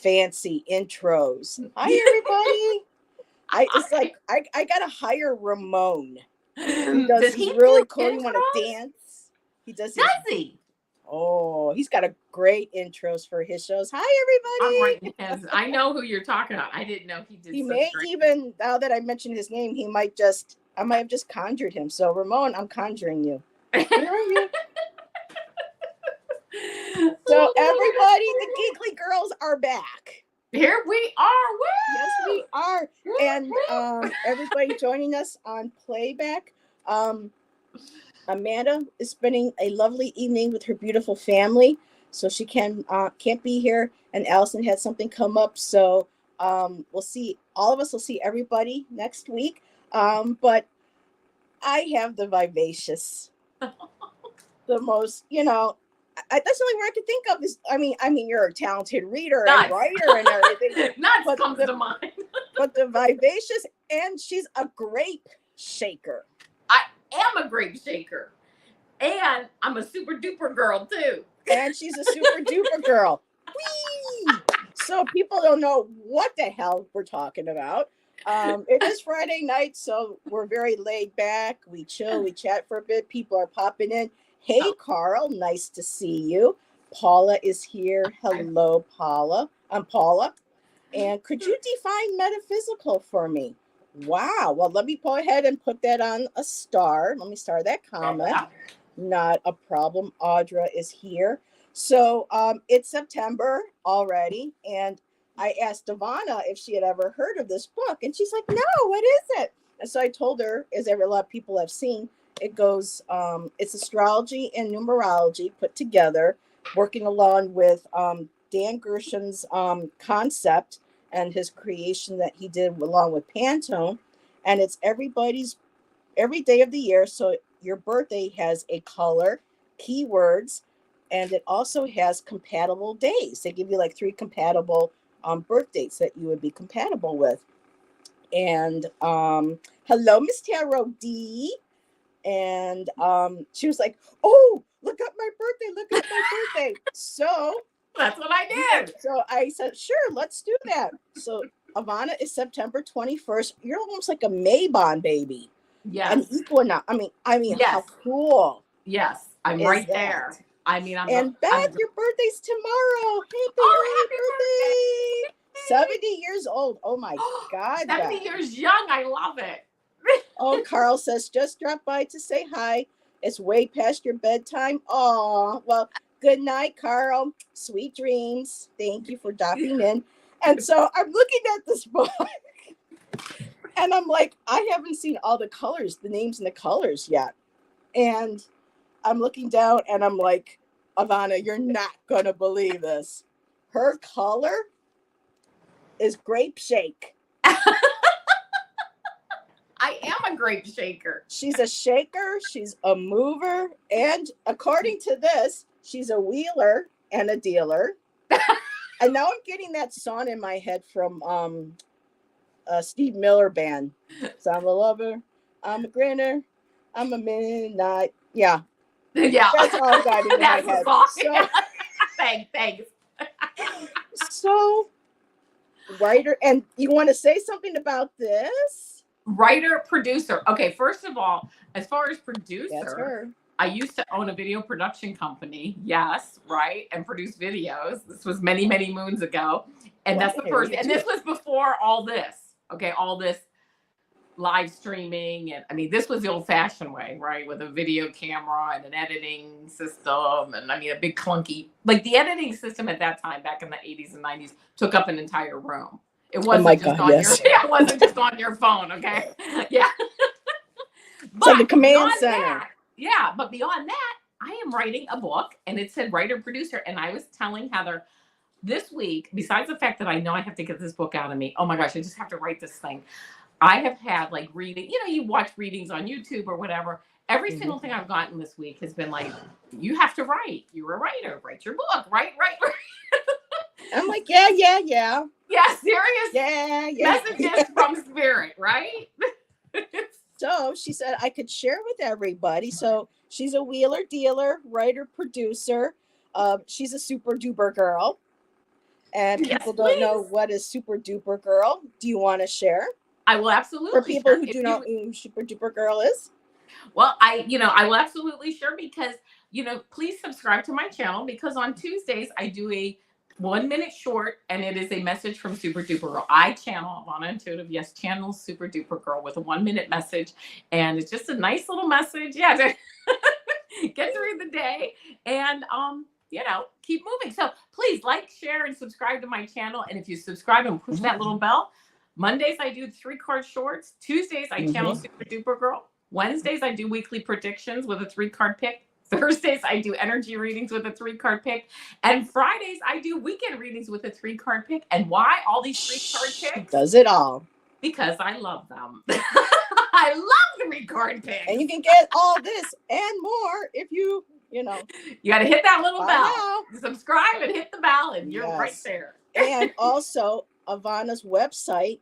fancy intros. Hi, everybody. It's like I gotta hire Ramon. He does. Does He's he really do cool. You want to intros? dance? He does. Does he? Oh, he's got a great intros for his shows. Hi, I'm everybody. right. As I know who you're talking about. I didn't know he did. He such may great. even, now that I mentioned his name, I might have just conjured him. So Ramon, I'm conjuring you. Where are you? So everybody, the Geekly girls are back. Here we are. Woo! Yes, we are. And everybody joining us on playback. Amanda is spending a lovely evening with her beautiful family, so she can't be here. And Allyson had something come up, so we'll see. All of us will see everybody next week. But I have the vivacious, the most, that's the only word I can think of is, I mean, you're a talented reader and writer and everything. Nuts comes to mind. But the vivacious, and she's a grape shaker. I am a grape shaker. And I'm a super duper girl, too. And she's a super duper girl. Whee! So people don't know what the hell we're talking about. It is Friday night, so we're very laid back. We chill, we chat for a bit. People are popping in. Hey, Carl, nice to see you. Paula is here. Hello, Paula. I'm Paula. And could you define metaphysical for me? Wow. Well, let me go ahead and put that on a star. Let me star that comment. Not a problem. Audra is here. So it's September already. And I asked Avana if she had ever heard of this book. And she's like, no, what is it? And so I told her, as a lot of people have seen, it goes, it's astrology and numerology put together, working along with Dan Gersham's concept and his creation that he did along with Pantone. And it's every day of the year. So your birthday has a color, keywords, and it also has compatible days. They give you like 3 compatible birth dates that you would be compatible with. And hello, Miss Tarot D. And she was like, oh, look up my birthday. So that's what I did. So I said, sure, let's do that. So Avana is September 21st. You're almost like a Mabon baby. Yes. An equinox. I mean, yes. How cool. Yes, I'm right there. I mean, Beth, your birthday's tomorrow. Happy birthday. 70 years old. Oh my God. 70 Beth. years young. I love it. Oh, Carl says, just drop by to say hi. It's way past your bedtime. Oh, well, good night, Carl. Sweet dreams. Thank you for dropping in. And so I'm looking at this book and I'm like, I haven't seen all the colors, the names and the colors yet. And I'm looking down and I'm like, Avana, you're not going to believe this. Her color is grape shake. I am a grape shaker. She's a shaker. She's a mover. And according to this, she's a wheeler and a dealer. And now I'm getting that song in my head from Steve Miller Band. So I'm a lover. I'm a grinner. I'm a midnight. Yeah. Yeah. That's all I got in my head. So, thanks. So, writer, and you want to say something about this? Writer, producer. Okay, first of all, as far as producer, that's her. I used to own a video production company. Yes, right, and produce videos. This was many, many moons ago, and that's the first. And this was before all this. Okay, all this live streaming, and I mean, this was the old-fashioned way, right, with a video camera and an editing system, and I mean, a big clunky. Like the editing system at that time, back in the 80s and 90s, took up an entire room. It wasn't it wasn't just on your phone, okay? Yeah. But like a command center. But beyond that, I am writing a book, and it said writer producer, and I was telling Heather this week, besides the fact that I know I have to get this book out of me, oh my gosh, I just have to write this thing. I have had like reading, you watch readings on YouTube or whatever. Every single thing I've gotten this week has been like, you have to write. You're a writer. Write your book. Write. I'm like, yeah. Yeah, serious. Yeah. Messages from spirit, right? So she said I could share with everybody. So she's a wheeler, dealer, writer, producer. She's a super duper girl. and Yes, people don't know please. what is Super Duper Girl. Do you want to share I will absolutely for people share. who If do you not know who Super Duper Girl is? Well, I will absolutely share because, please subscribe to my channel because on Tuesdays I do a 1 minute short and it is a message from Super Duper Girl. I channel Avana Intuitive. Yes, channel Super Duper Girl with a 1 minute message. And it's just a nice little message. Yeah. To get through the day and, keep moving. So please like, share, and subscribe to my channel. And if you subscribe and push that little bell, Mondays I do 3-card shorts. Tuesdays I channel Super Duper Girl. Wednesdays, I do weekly predictions with a 3-card pick. Thursdays, I do energy readings with a 3-card pick. And Fridays, I do weekend readings with a 3-card pick. And why all these 3-card picks? Does it all. Because I love them. I love 3-card picks. And you can get all this and more if you know. You got to hit that little bell. Now. Subscribe and hit the bell, and you're right there. And also, Avana's website.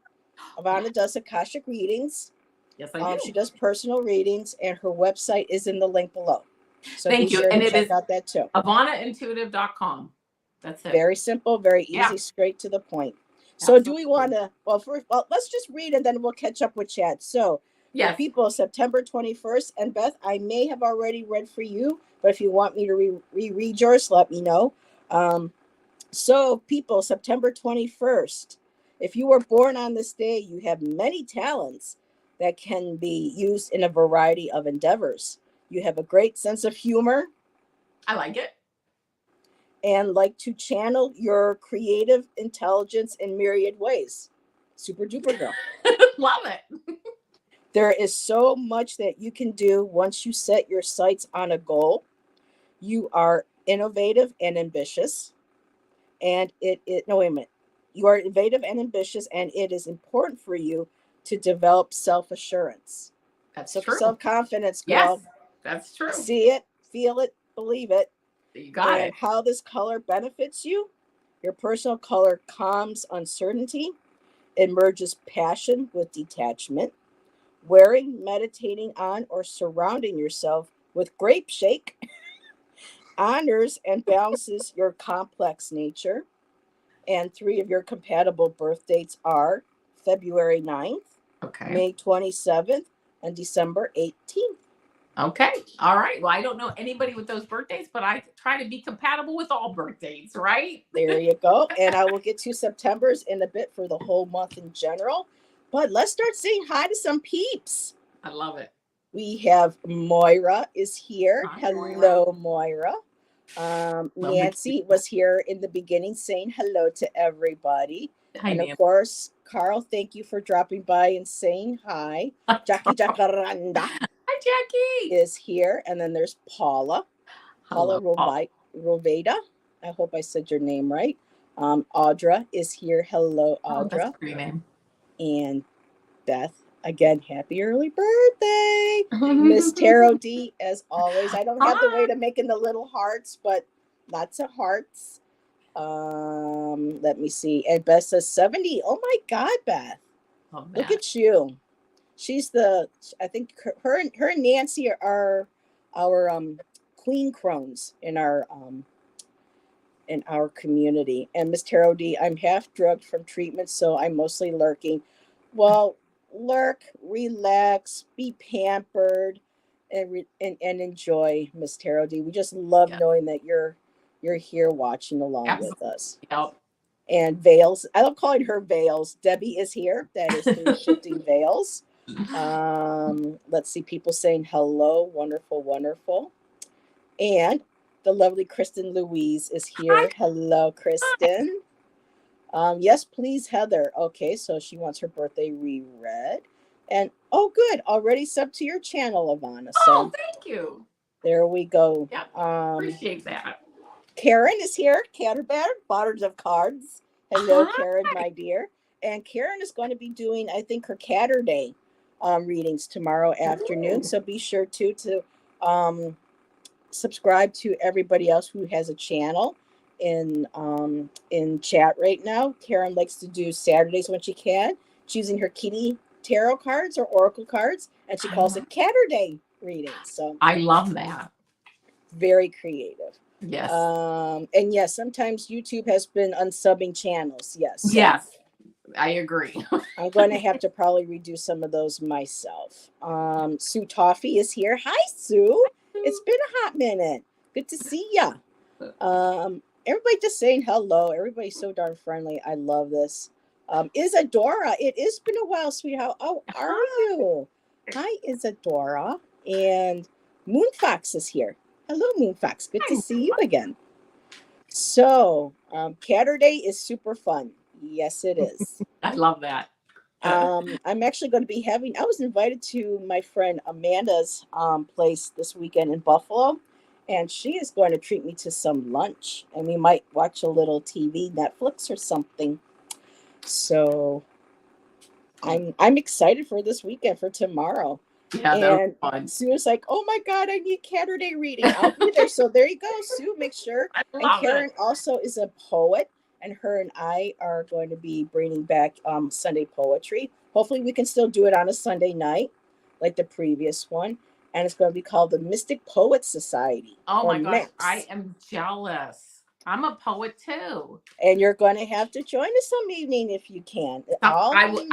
Avana does Akashic readings. Yes, I do. She does personal readings, and her website is in the link below. So thank you. Sure and to it check is out that too. AvanaIntuitive.com. That's it. Very simple, very easy, straight to the point. So do we want to, let's just read and then we'll catch up with chat. So for people, September 21st, and Beth, I may have already read for you, but if you want me to reread yours, let me know. So people, September 21st, if you were born on this day, you have many talents that can be used in a variety of endeavors. You have a great sense of humor. I like it. And like to channel your creative intelligence in myriad ways. Super Duper Girl. Love it. There is so much that you can do once you set your sights on a goal. You are innovative and ambitious. And you are innovative and ambitious, and it is important for you to develop self-assurance. That's true. Self-confidence, girl. Yes, that's true. See it, feel it, believe it. You got it. And how this color benefits you. Your personal color calms uncertainty. It merges passion with detachment. Wearing, meditating on, or surrounding yourself with grape shake honors and balances your complex nature. And 3 of your compatible birth dates are February 9th, May 27th, and December 18th. Okay. All right. Well, I don't know anybody with those birthdays, but I try to be compatible with all birthdays, right? There you go. And I will get to September's in a bit for the whole month in general. But let's start saying hi to some peeps. I love it. We have Moira is here. Hi, hello, Moira. Nancy was here in the beginning saying hello to everybody. Hi, and of course, Carl, thank you for dropping by and saying hi. Jackie Jacaranda. Hi, Jackie. Is here. And then there's Paula. Paula Roveda. I hope I said your name right. Audra is here. Hello, Audra. That's a great name. And Beth, again, happy early birthday. Miss Tarot D, as always. I don't have the way to making the little hearts, but lots of hearts. Let me see. And Beth says 70. Oh my God, Beth. Look at you. She's I think her and Nancy are our queen crones in our community. And Miss Tarot D, I'm half drugged from treatment, so I'm mostly lurking. Well, lurk, relax, be pampered, and enjoy, Miss Tarot D. We just love knowing that you're here watching along with us. Yep. And Veils, I love calling her Veils. Debbie is here. That is through Shifting Veils. Let's see, people saying hello. Wonderful, wonderful. And the lovely Kristen Louise is here. Hi. Hello, Kristen. Yes, please, Heather. Okay, so she wants her birthday reread. And oh, good. Already sub to your channel, Avana. So thank you. There we go. Yeah, appreciate that. Karen is here. Canterbury, Bottles of Cards. Hello, Karen, my dear. And Karen is going to be doing, I think, her Catterday readings tomorrow afternoon. So be sure to subscribe to everybody else who has a channel in chat right now. Karen likes to do Saturdays when she can. She's using her kitty tarot cards or oracle cards, and she calls it Catterday reading. So I love that. Very creative. Yes. And yes, sometimes YouTube has been unsubbing channels. Yes. So Yes. I agree. I'm going to have to probably redo some of those myself. Sue Toffee is here. Hi, Sue. It's been a hot minute. Good to see ya. Everybody just saying hello. Everybody's so darn friendly. I love this. Isadora, it has been a while, sweetheart. How are you? Hi, Isadora. And Moonfox is here. Hello, Moonfox. Good to see you again. So, Catterday is super fun. Yes, it is. I love that. I'm actually going to be I was invited to my friend Amanda's place this weekend in Buffalo, and she is going to treat me to some lunch, and we might watch a little TV, Netflix or something. So I'm excited for this weekend, for tomorrow. Yeah, that'll be fun. And Sue's like, oh my God, I need Catterday reading. I'll be there. So there you go, Sue, make sure. And Karen also is a poet, and her and I are going to be bringing back Sunday poetry. Hopefully we can still do it on a Sunday night like the previous one. And it's going to be called the Mystic Poets Society. Oh my gosh, I am jealous. I'm a poet too. And you're going to have to join us some evening if you can. I would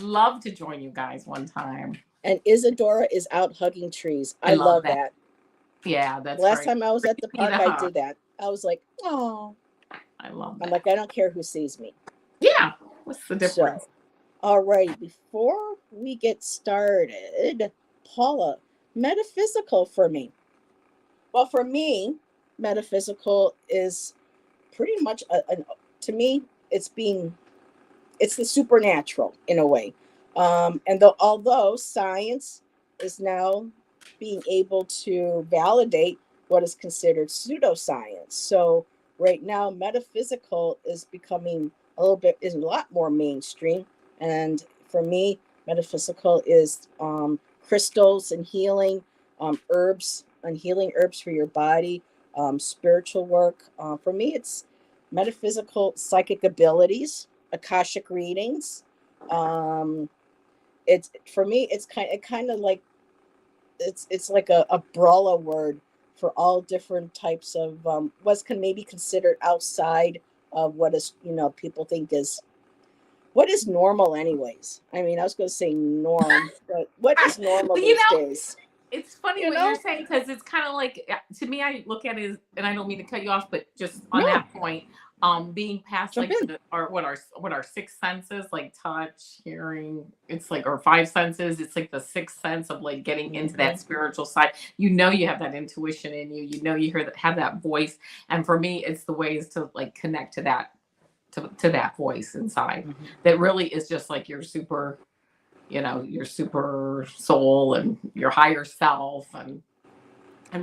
love to join you guys one time. And Isadora is out hugging trees. I love that. Yeah, that's last time I was at the park, I did that. I was like, oh, I love that. I'm like, I don't care who sees me. Yeah. What's the difference? So, all right. Before we get started, Paula, metaphysical for me. Well, for me, metaphysical is pretty much to me, it's the supernatural in a way. And although science is now being able to validate what is considered pseudoscience. So right now, metaphysical is becoming a lot more mainstream. And for me, metaphysical is crystals and healing, herbs and healing herbs for your body, spiritual work. For me, it's metaphysical psychic abilities, Akashic readings. It's for me, it's kind of like it's like a umbrella word for all different types of what's maybe considered outside of what is people think is what is normal anyways. I mean, I was going to say norm, but what is normal these days? It's funny what you're saying, because it's kind of like, to me, I look at it, and I don't mean to cut you off, but just on that point, being past our six senses, like touch, hearing, it's like, or five senses, it's like the sixth sense of like getting into that spiritual side. You have that intuition in you. You have that voice, and for me, it's the ways to like connect to that to that voice inside that really is just like your super soul and your higher self, and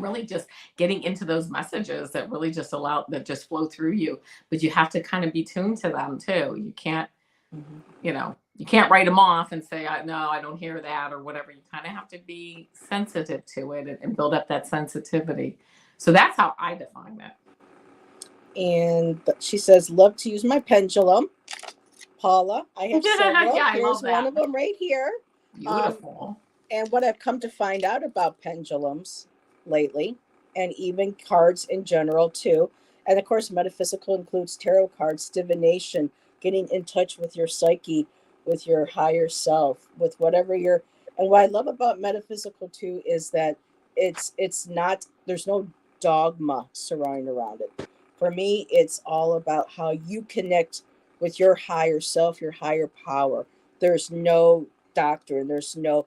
really just getting into those messages that really just flow through you. But you have to kind of be tuned to them too. You can't, you can't write them off and say, no, I don't hear that or whatever. You kind of have to be sensitive to it and build up that sensitivity. So that's how I define it. And she says, love to use my pendulum. Paula, I have several. Here's one of them right here. Beautiful. And what I've come to find out about pendulums lately, and even cards in general too. And of course, metaphysical includes tarot cards, divination, getting in touch with your psyche, with your higher self, with whatever and what I love about metaphysical too is that it's not, there's no dogma surrounding around it. For me, it's all about how you connect with your higher self, your higher power. There's no doctrine, there's no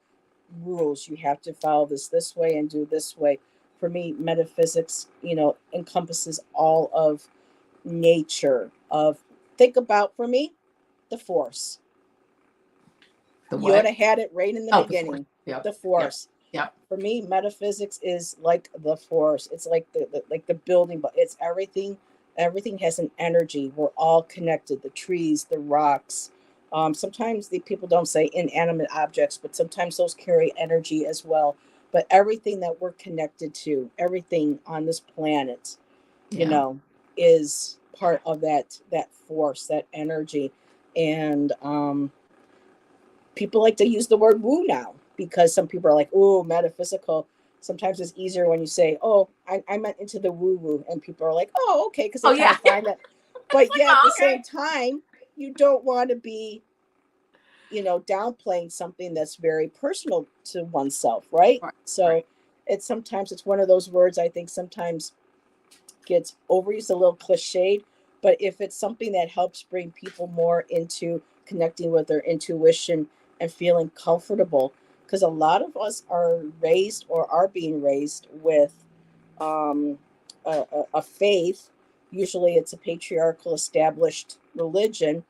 rules. You have to follow this way and do this way. For me, metaphysics, encompasses all of nature. Think about, for me, the force. Yoda had it right in the beginning. The force. Yep. For me, metaphysics is like the force. It's like the building, but it's everything. Everything has an energy. We're all connected. The trees, the rocks. Sometimes the people don't say inanimate objects, but sometimes those carry energy as well. But everything that we're connected to, everything on this planet, is part of that force, that energy. And people like to use the word woo now, because some people are like, "Ooh, metaphysical." sometimes it's easier when you say, oh, I meant into the woo-woo, and people are like, oh, okay, because they Oh, kind yeah. of find that. But like, yeah, at oh, the same time, you don't want to be, downplaying something that's very personal to oneself, right? So Right. it's sometimes it's one of those words I think sometimes gets overused, a little cliched, but if it's something that helps bring people more into connecting with their intuition and feeling comfortable, because a lot of us are raised or are being raised with um, a faith. Usually it's a patriarchal established religion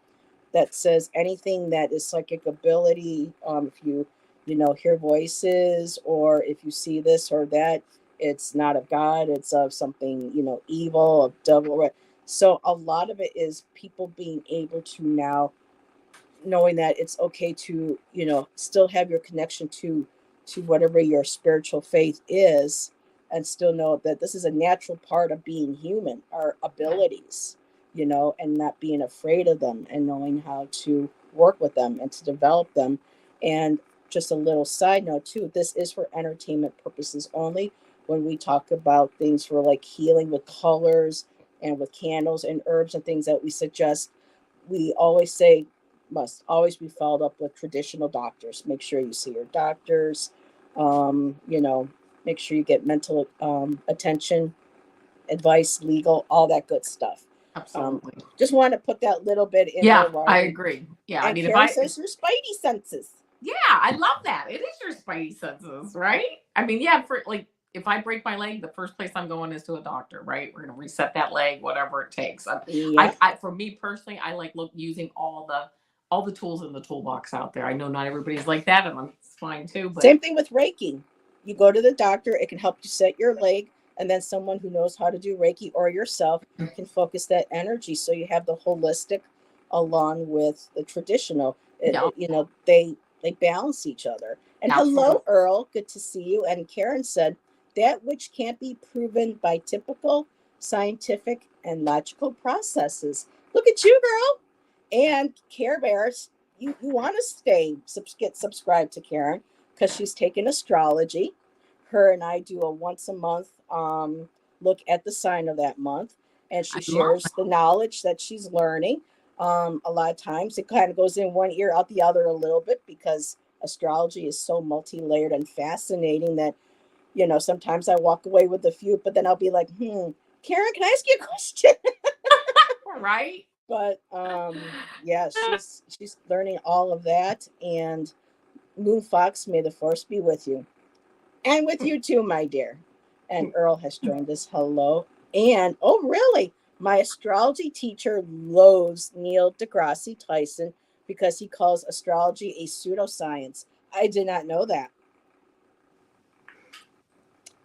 that says anything that is psychic ability, if you hear voices, or if you see this or that, it's not of God, it's of something, evil, of devil, right? So a lot of it is people being able to now, knowing that it's okay to, still have your connection to whatever your spiritual faith is, and still know that this is a natural part of being human, our abilities, and not being afraid of them, and knowing how to work with them and to develop them. And just a little side note too, this is for entertainment purposes only. When we talk about things for like healing with colors and with candles and herbs and things that we suggest, we always say must always be followed up with traditional doctors. Make sure you see your doctors. Make sure you get mental attention, advice, legal, all that good stuff. Absolutely. Just want to put that little bit in Yeah, there. While I agree. Yeah, I and mean, Karen says your spidey senses. yeah, I love that. It is your spidey senses, right? I mean, yeah, for like, if I break my leg, the first place I'm going is to a doctor, right? We're gonna reset that leg, whatever it takes. Yeah. For me personally, I like using all the tools in the toolbox out there. I know not everybody's like that, and it's fine too. But Same thing with Reiki. You go to the doctor, it can help you set your leg, and then someone who knows how to do Reiki or yourself can focus that energy. So you have the holistic along with the traditional. yeah, They balance each other. And absolutely. hello, Earl. Good to see you. And Karen said, that which can't be proven by typical scientific and logical processes. Look at you, girl. And Care Bears, you want to get subscribed to Karen because she's taken astrology. Her and I do a once a month look at the sign of that month, and she I love shares the knowledge that she's learning. A lot of times it kind of goes in one ear out the other a little bit, because astrology is so multi-layered and fascinating that sometimes I walk away with a few, but then I'll be like, Karen, can I ask you a question? that. Right? But yeah, she's learning all of that. And Moon Fox, may the force be with you. And with you too, my dear. And Earl has joined us. Hello. And oh, really? My astrology teacher loathes Neil deGrasse Tyson because he calls astrology a pseudoscience. I did not know that.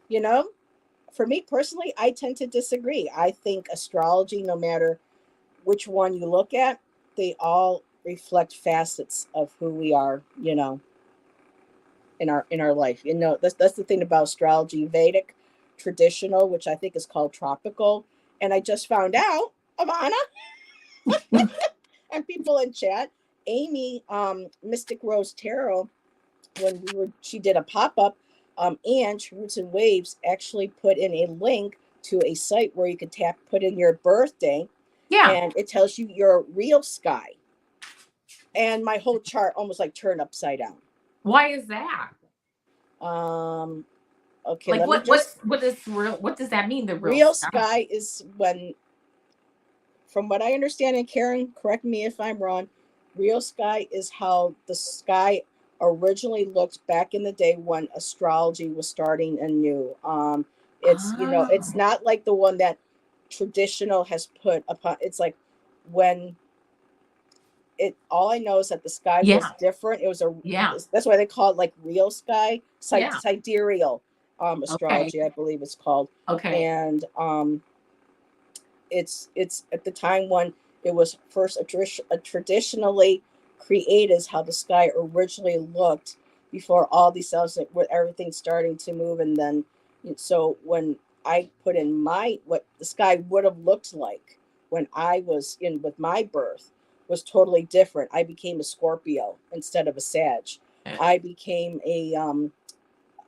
You know, for me personally, I tend to disagree. I think astrology, no matter which one you look at, they all reflect facets of who we are, in our life. That's the thing about astrology. Vedic, traditional, which I think is called tropical. And I just found out, Avana, and people in chat, Amy, Mystic Rose Tarot, she did a pop-up, and Roots and Waves actually put in a link to a site where you could put in your birthday, Yeah. and it tells you your real sky. And my whole chart almost like turned upside down. Why is that? Okay, like, what is real? What does that mean? The real sky is when, from what I understand, and Karen, correct me if I'm wrong, real sky is how the sky originally looked back in the day when astrology was starting anew. It's not like the one that traditional has put upon. It's like when all I know is that the sky was different. It was that's why they call it like real sky, sidereal astrology, I believe it's called. Okay. And it's at the time when it was first traditionally created, is how the sky originally looked before all these cells, with everything starting to move. And then so when I put in what the sky would have looked like when I was in with my birth, was totally different. I became a Scorpio instead of a Sag. I became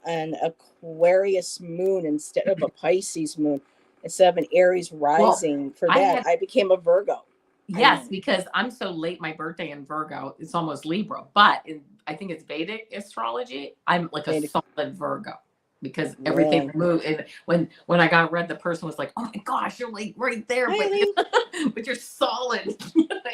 an Aquarius moon instead of a Pisces moon, instead of an Aries rising. For that, I became a Virgo. Yes, because I'm so late. My birthday in Virgo, it's almost Libra, but I think it's Vedic astrology. I'm like a solid Virgo because everything moved. And when I got read, the person was like, "Oh my gosh, you're like right there, but you're solid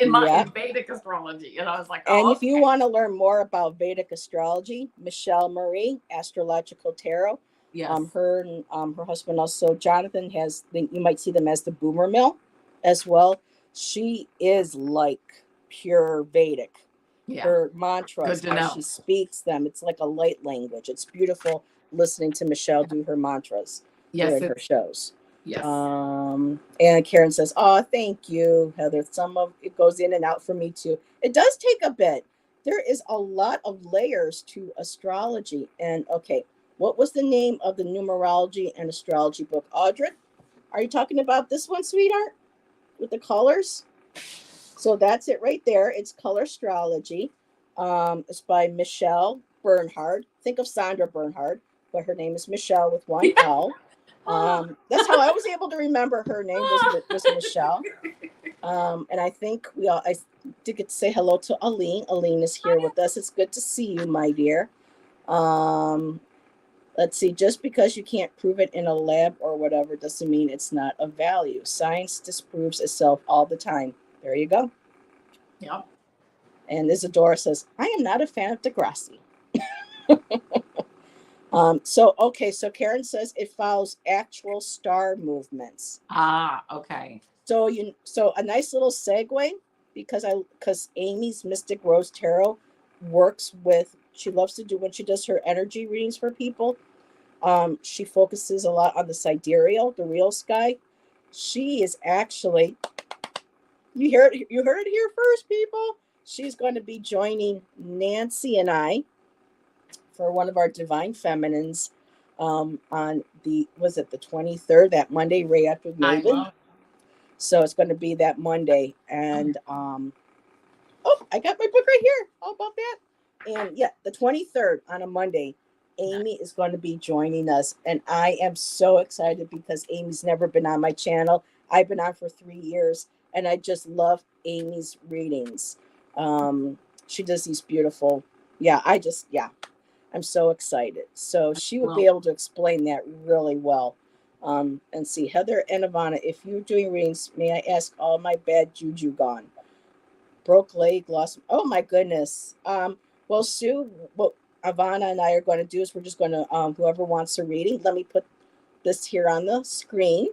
in Vedic astrology." And I was like, "Oh." And if you want to learn more about Vedic astrology, Michelle Marie, Astrological Tarot. Yes. Her and her husband also, Jonathan, you might see them as the Boomer Mill as well. She is like pure Vedic. Yeah. Her mantras, how she speaks them, it's like a light language. It's beautiful listening to Michelle do her mantras during her shows. Yes. And Karen says, "Oh, thank you, Heather. Some of it goes in and out for me too. It does take a bit. There is a lot of layers to astrology." And okay, what was the name of the numerology and astrology book? Audrey, are you talking about this one, sweetheart? With the colors? So that's it right there. It's Color Astrology. It's by Michelle Bernhard. Think of Sandra Bernhard, but her name is Michelle with one L. That's how I was able to remember her name was Michelle. And I think I did get to say hello to Aline. Aline is here with us. It's good to see you, my dear. Let's see, just because you can't prove it in a lab or whatever doesn't mean it's not of value. Science disproves itself all the time. There you go. Yep. And Isadora says, "I am not a fan of Degrassi." So Karen says it follows actual star movements. Okay. So a nice little segue, because Amy's Mystic Rose Tarot works with, she loves to do when she does her energy readings for people. She focuses a lot on the sidereal, the real sky. She is actually, you heard it here first, people. She's going to be joining Nancy and I for one of our Divine Feminines on the 23rd, that Monday, right after Maven. So it's going to be that Monday. And I got my book right here. How about that? And yeah, the 23rd on a Monday, Amy is going to be joining us. And I am so excited because Amy's never been on my channel. I've been on for 3 years, and I just love Amy's readings. She does these beautiful, I'm so excited. So she would be able to explain that really well. And see, Heather and Avana, if you're doing readings, may I ask all my bad juju gone? Broke leg, lost. Oh my goodness. Well, Sue, what Avana and I are going to do is we're just going to, whoever wants a reading, let me put this here on the screen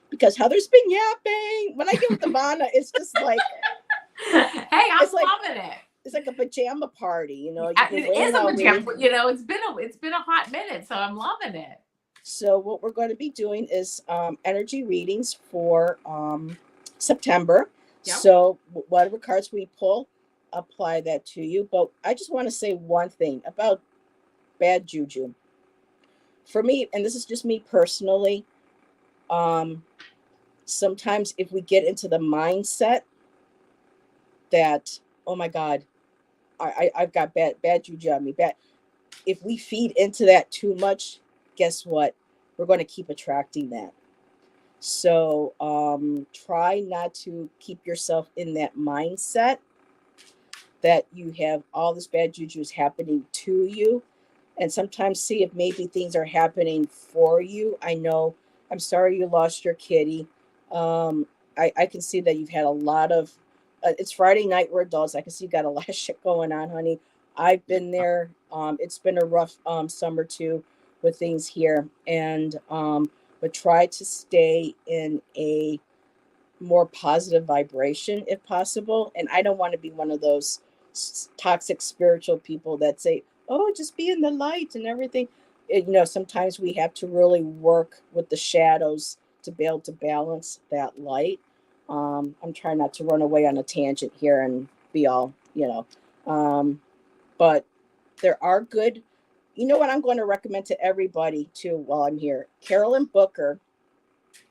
because Heather's been yapping. When I get with Avana, it's just like, hey, I'm loving it. It's like a pajama party, you know. It is a pajama, you know. It's been a hot minute, so I'm loving it. So what we're going to be doing is energy readings for September. Yep. So whatever cards we pull, apply that to you. But I just want to say one thing about bad juju. For me, and this is just me personally, sometimes if we get into the mindset that, oh my God, I've got bad juju on me, if we feed into that too much, guess what? We're going to keep attracting that. So try not to keep yourself in that mindset that you have all this bad juju is happening to you. And sometimes see if maybe things are happening for you. I know, I'm sorry you lost your kitty. I can see that you've had a lot of, it's Friday night, we're adults. I can see you got a lot of shit going on, honey. I've been there. It's been a rough summer too with things here. And but try to stay in a more positive vibration if possible. And I don't want to be one of those toxic spiritual people that say, oh, just be in the light and everything. Sometimes we have to really work with the shadows to be able to balance that light. I'm trying not to run away on a tangent here and be all, but there are good, what I'm going to recommend to everybody too while I'm here. Carolyn Booker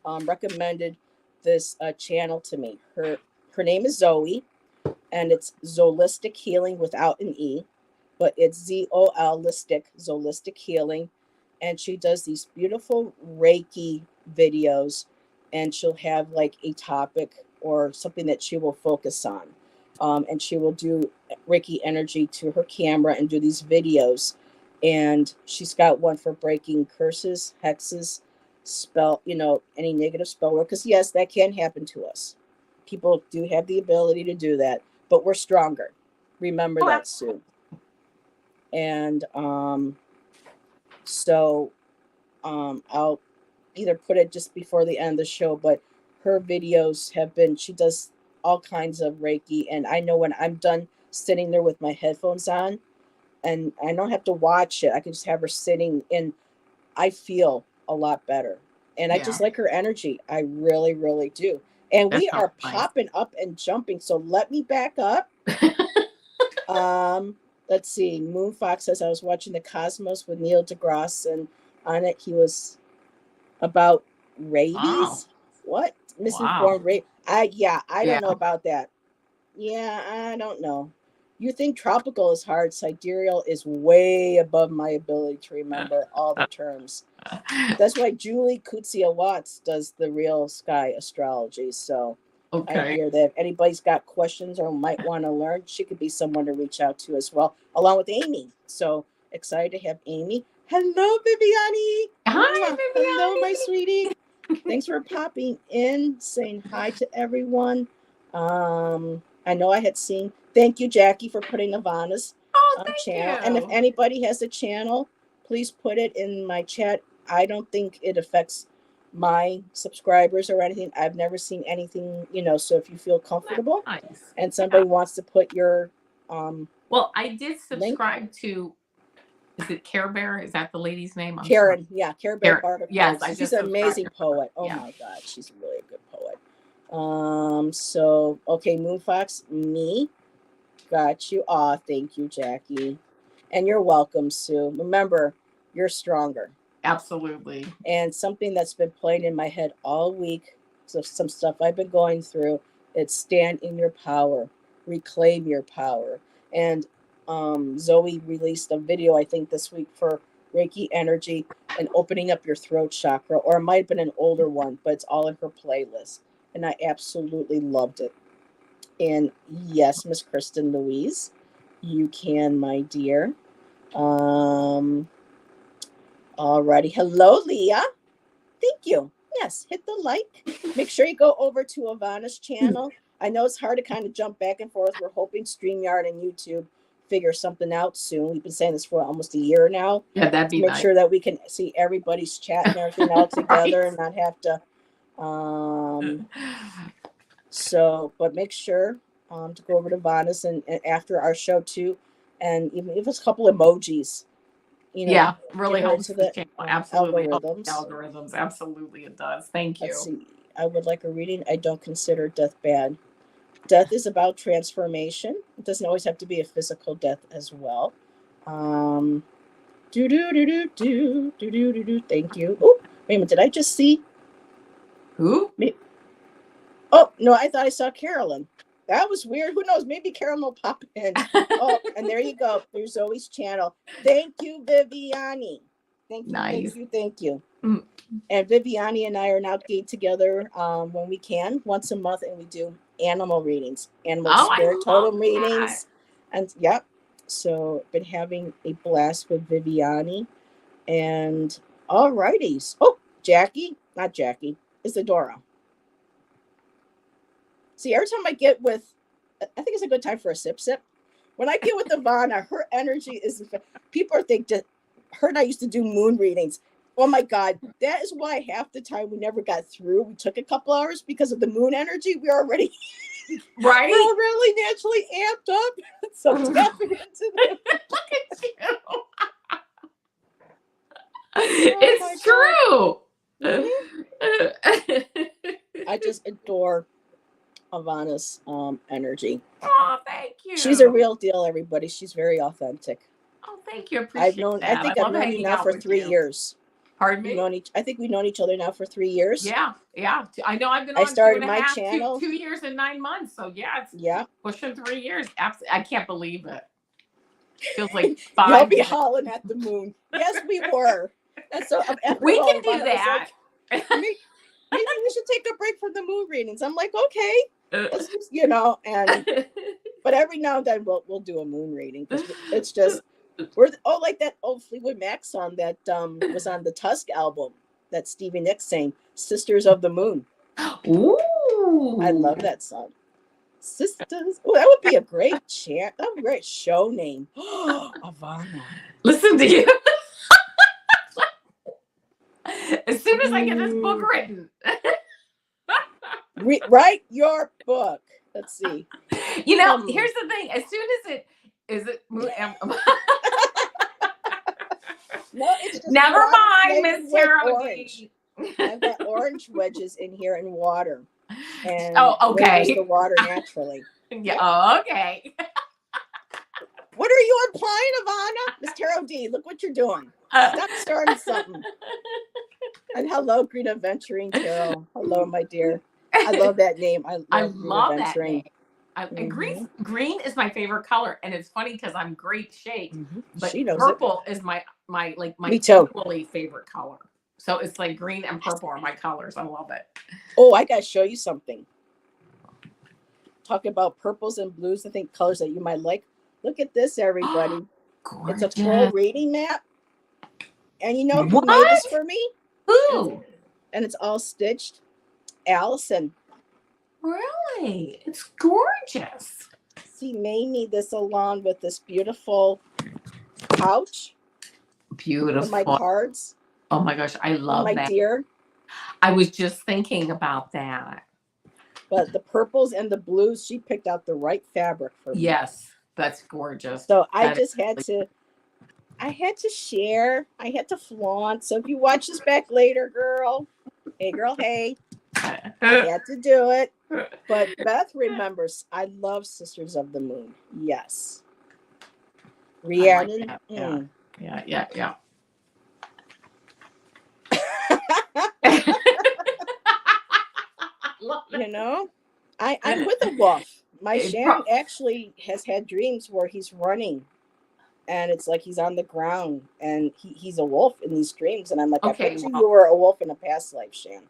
recommended this channel to me. Her name is Zoe, and it's Zolistic Healing without an E. but it's Zolistic, Zolistic Healing. And she does these beautiful Reiki videos, and she'll have like a topic or something that she will focus on. And she will do Reiki energy to her camera and do these videos. And she's got one for breaking curses, hexes, spell, any negative spell work. Because yes, that can happen to us. People do have the ability to do that, but we're stronger. Remember that, Sue. And I'll either put it just before the end of the show, but her videos she does all kinds of Reiki. And I know when I'm done sitting there with my headphones on, and I don't have to watch it, I can just have her sitting, and I feel a lot better. And I just like her energy. I really, really do. And we are popping up and jumping. So let me back up. Let's see. Moon Fox says, I was watching The Cosmos with Neil deGrasse, and on it he was about rabies. Wow. What? Misinformed rabies. I don't know about that. Yeah, I don't know. You think tropical is hard. Sidereal is way above my ability to remember all the terms. That's why Julie Kutsia-Watts does the Real Sky Astrology. So I hear that if anybody's got questions or might want to learn, she could be someone to reach out to as well, along with Amy. So excited to have Amy. Hello, Viviani. Hi, Viviani. Hello, my sweetie. Thanks for popping in, saying hi to everyone. I know I had seen. Thank you, Jackie, for putting Avana's channel. And if anybody has a channel, please put it in my chat. I don't think it affects my subscribers or anything. I've never seen anything, so if you feel comfortable and somebody wants to put your well, I did subscribe to, is it Care Bear? Is that the lady's name? Karen, Care Bear Barter. Yes, she's an amazing poet. Oh my God, she's a really good poet. So okay, Moonfox, me. Got you. Aw, thank you, Jackie. And you're welcome, Sue. Remember, you're stronger. Absolutely. And something that's been playing in my head all week, so some stuff I've been going through, it's stand in your power, reclaim your power. And Zoe released a video, I think, this week for Reiki energy and opening up your throat chakra, or it might have been an older one, but it's all in her playlist. And I absolutely loved it. And yes, Miss Kristen Louise, you can, my dear. Alrighty. Hello, Leah. Thank you. Yes, hit the like. Make sure you go over to Avana's channel. I know it's hard to kind of jump back and forth. We're hoping StreamYard and YouTube figure something out soon. We've been saying this for almost a year now. Yeah, that'd be nice. Make sure that we can see everybody's chat and everything all together and not have to. But make sure to go over to Avana's and after our show too, and even if it's a couple emojis. Really helps the channel. Absolutely. Algorithms. Absolutely, it does. Thank you. Let's see. I would like a reading. I don't consider death bad. Death is about transformation. It doesn't always have to be a physical death as well. Thank you. Oh, wait a minute. Did I just see? Who? Oh, no, I thought I saw Carolyn. That was weird. Who knows? Maybe Carolyn will pop in. Oh, and there you go. There's Zoe's channel. Thank you, Viviani. Thank you. Nice. Thank you. Mm. And Viviani and I are now getting together when we can, once a month, and we do animal readings, spirit totem readings. And so been having a blast with Viviani. And all righties. Oh, not Jackie, Isadora. See, every time I get with, I think it's a good time for a sip. When I get with Avana, her energy is, people think that her and I used to do moon readings. Oh my God, that is why half the time we never got through. We took a couple hours because of the moon energy. We already, right? We're already naturally amped up. So tap into the look at you. It's true. I just adore Avana's energy. Oh, thank you. She's a real deal, everybody. She's very authentic. Oh, thank you. Appreciate that. I think I've known you now for 3 years. Pardon me? I think we've known each other now for 3 years. Yeah. I know I've been on started my channel 2 years and 9 months. So it's pushing 3 years. I can't believe it. Feels like You'll 5 be minutes. howling at the moon. Yes, we were. And so We can do that. Like, maybe we should take a break from the moon readings. I'm like, okay, let's just, you know, and but every now and then we'll do a moon reading because it's just like that old Fleetwood Mac song that was on the Tusk album that Stevie Nicks sang, "Sisters of the Moon." Ooh, I love that song. Sisters. Oh, that would be a great chant. That would be a great show name. Avana. Listen to you. As soon as I get this book written. Write your book. Let's see. You know, here's the thing. As soon as it no, it's just never mind, Miss Orange. I've got orange wedges in here in water. And okay. The water naturally. Yeah. Okay. What are you applying, Avana? Miss Tarot D, look what you're doing. Stop starting something. And hello, Green Adventuring Tarot. Hello, my dear. I love that name. I love that name. And green is my favorite color, and it's funny because I'm great shade, but she knows purple is my Me too. equally favorite color. So it's like green and purple are my colors. I love it. Oh, I gotta show you something. Talk about purples and blues. I think colors that you might like. Look at this, everybody. It's a full reading map. And you know who made this for me? Who? And it's all stitched. Allyson. Really? It's gorgeous. She made me this along with this beautiful pouch. Beautiful. With my cards. Oh my gosh, I love that. My dear. I was just thinking about that. But the purples and the blues, she picked out the right fabric for me. Yes, that's gorgeous. So I had to share. I had to flaunt. So if you watch this back later, girl, hey. I had to do it. But Beth remembers, I love Sisters of the Moon. Yes. Rhiannon. Like yeah. You know, I'm with a wolf. My Shan actually has had dreams where he's running and it's like he's on the ground and he's a wolf in these dreams. And I'm like, I bet you were a wolf in a past life, Shan.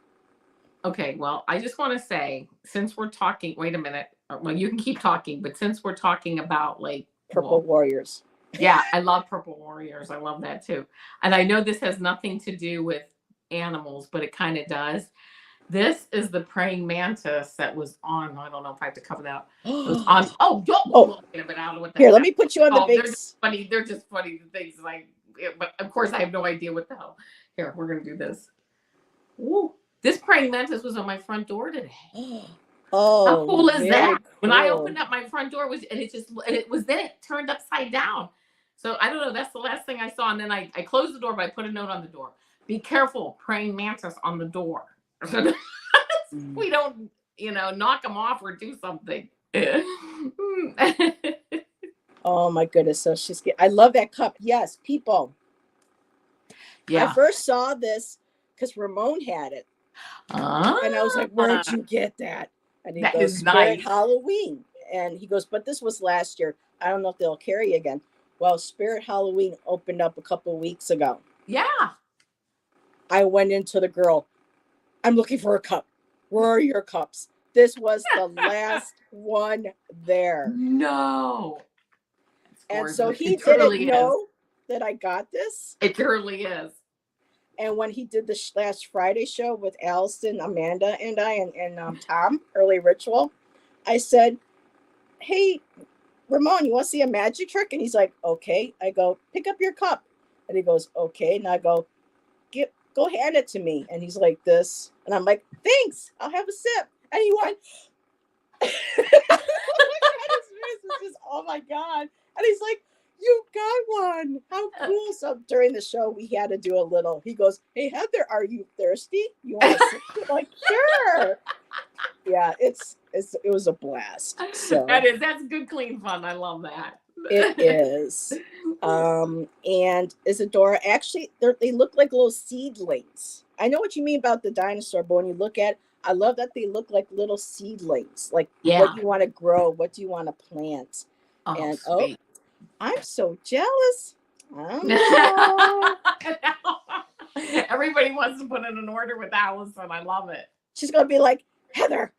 Okay, well, I just want to say, since we're talking, wait a minute. Well, you can keep talking, but since we're talking about like purple warriors. Yeah, I love purple warriors. I love that too. And I know this has nothing to do with animals, but it kind of does. This is the praying mantis that was on. I don't know if I have to cover that. It was on. Here, let me put you on the big. They're just funny things. Like, but of course, I have no idea what the hell. Here, we're gonna do this. Ooh, this praying mantis was on my front door today. Oh, how cool is that? Cool. When I opened up my front door, it turned upside down. So I don't know. That's the last thing I saw. And then I closed the door, but I put a note on the door. Be careful, praying mantis on the door. We don't, knock them off or do something. Oh my goodness. So I love that cup. Yes, people. Yeah. I first saw this because Ramon had it. And I was like, where'd you get that? And he goes, Spirit Halloween. And he goes, but this was last year. I don't know if they'll carry again. Well, Spirit Halloween opened up a couple weeks ago. Yeah. I went into the girl. I'm looking for a cup. Where are your cups? This was the last one there. No. And so he didn't know that I got this. It truly is. And when he did the last Friday show with Allyson, Amanda, and I, and Tom, Early Ritual, I said, hey, Ramon, you want to see a magic trick? And he's like, okay. I go, pick up your cup. And he goes, okay. And I go, go hand it to me. And he's like this. And I'm like, thanks. I'll have a sip. And he went, oh my God. And he's like, you got one. How cool. So during the show, we had to do a little. He goes, hey, Heather, are you thirsty? You want to sip? I'm like, sure. Yeah, it was a blast. So that's good, clean fun. I love that. It is. And Isadora, actually, they look like little seedlings. I know what you mean about the dinosaur, but when you look at, I love that they look like little seedlings. Like what you want to grow, what do you want to plant? Oh, and sweet. I'm so jealous. I don't know. Everybody wants to put in an order with Allyson. I love it. She's going to be like, Heather.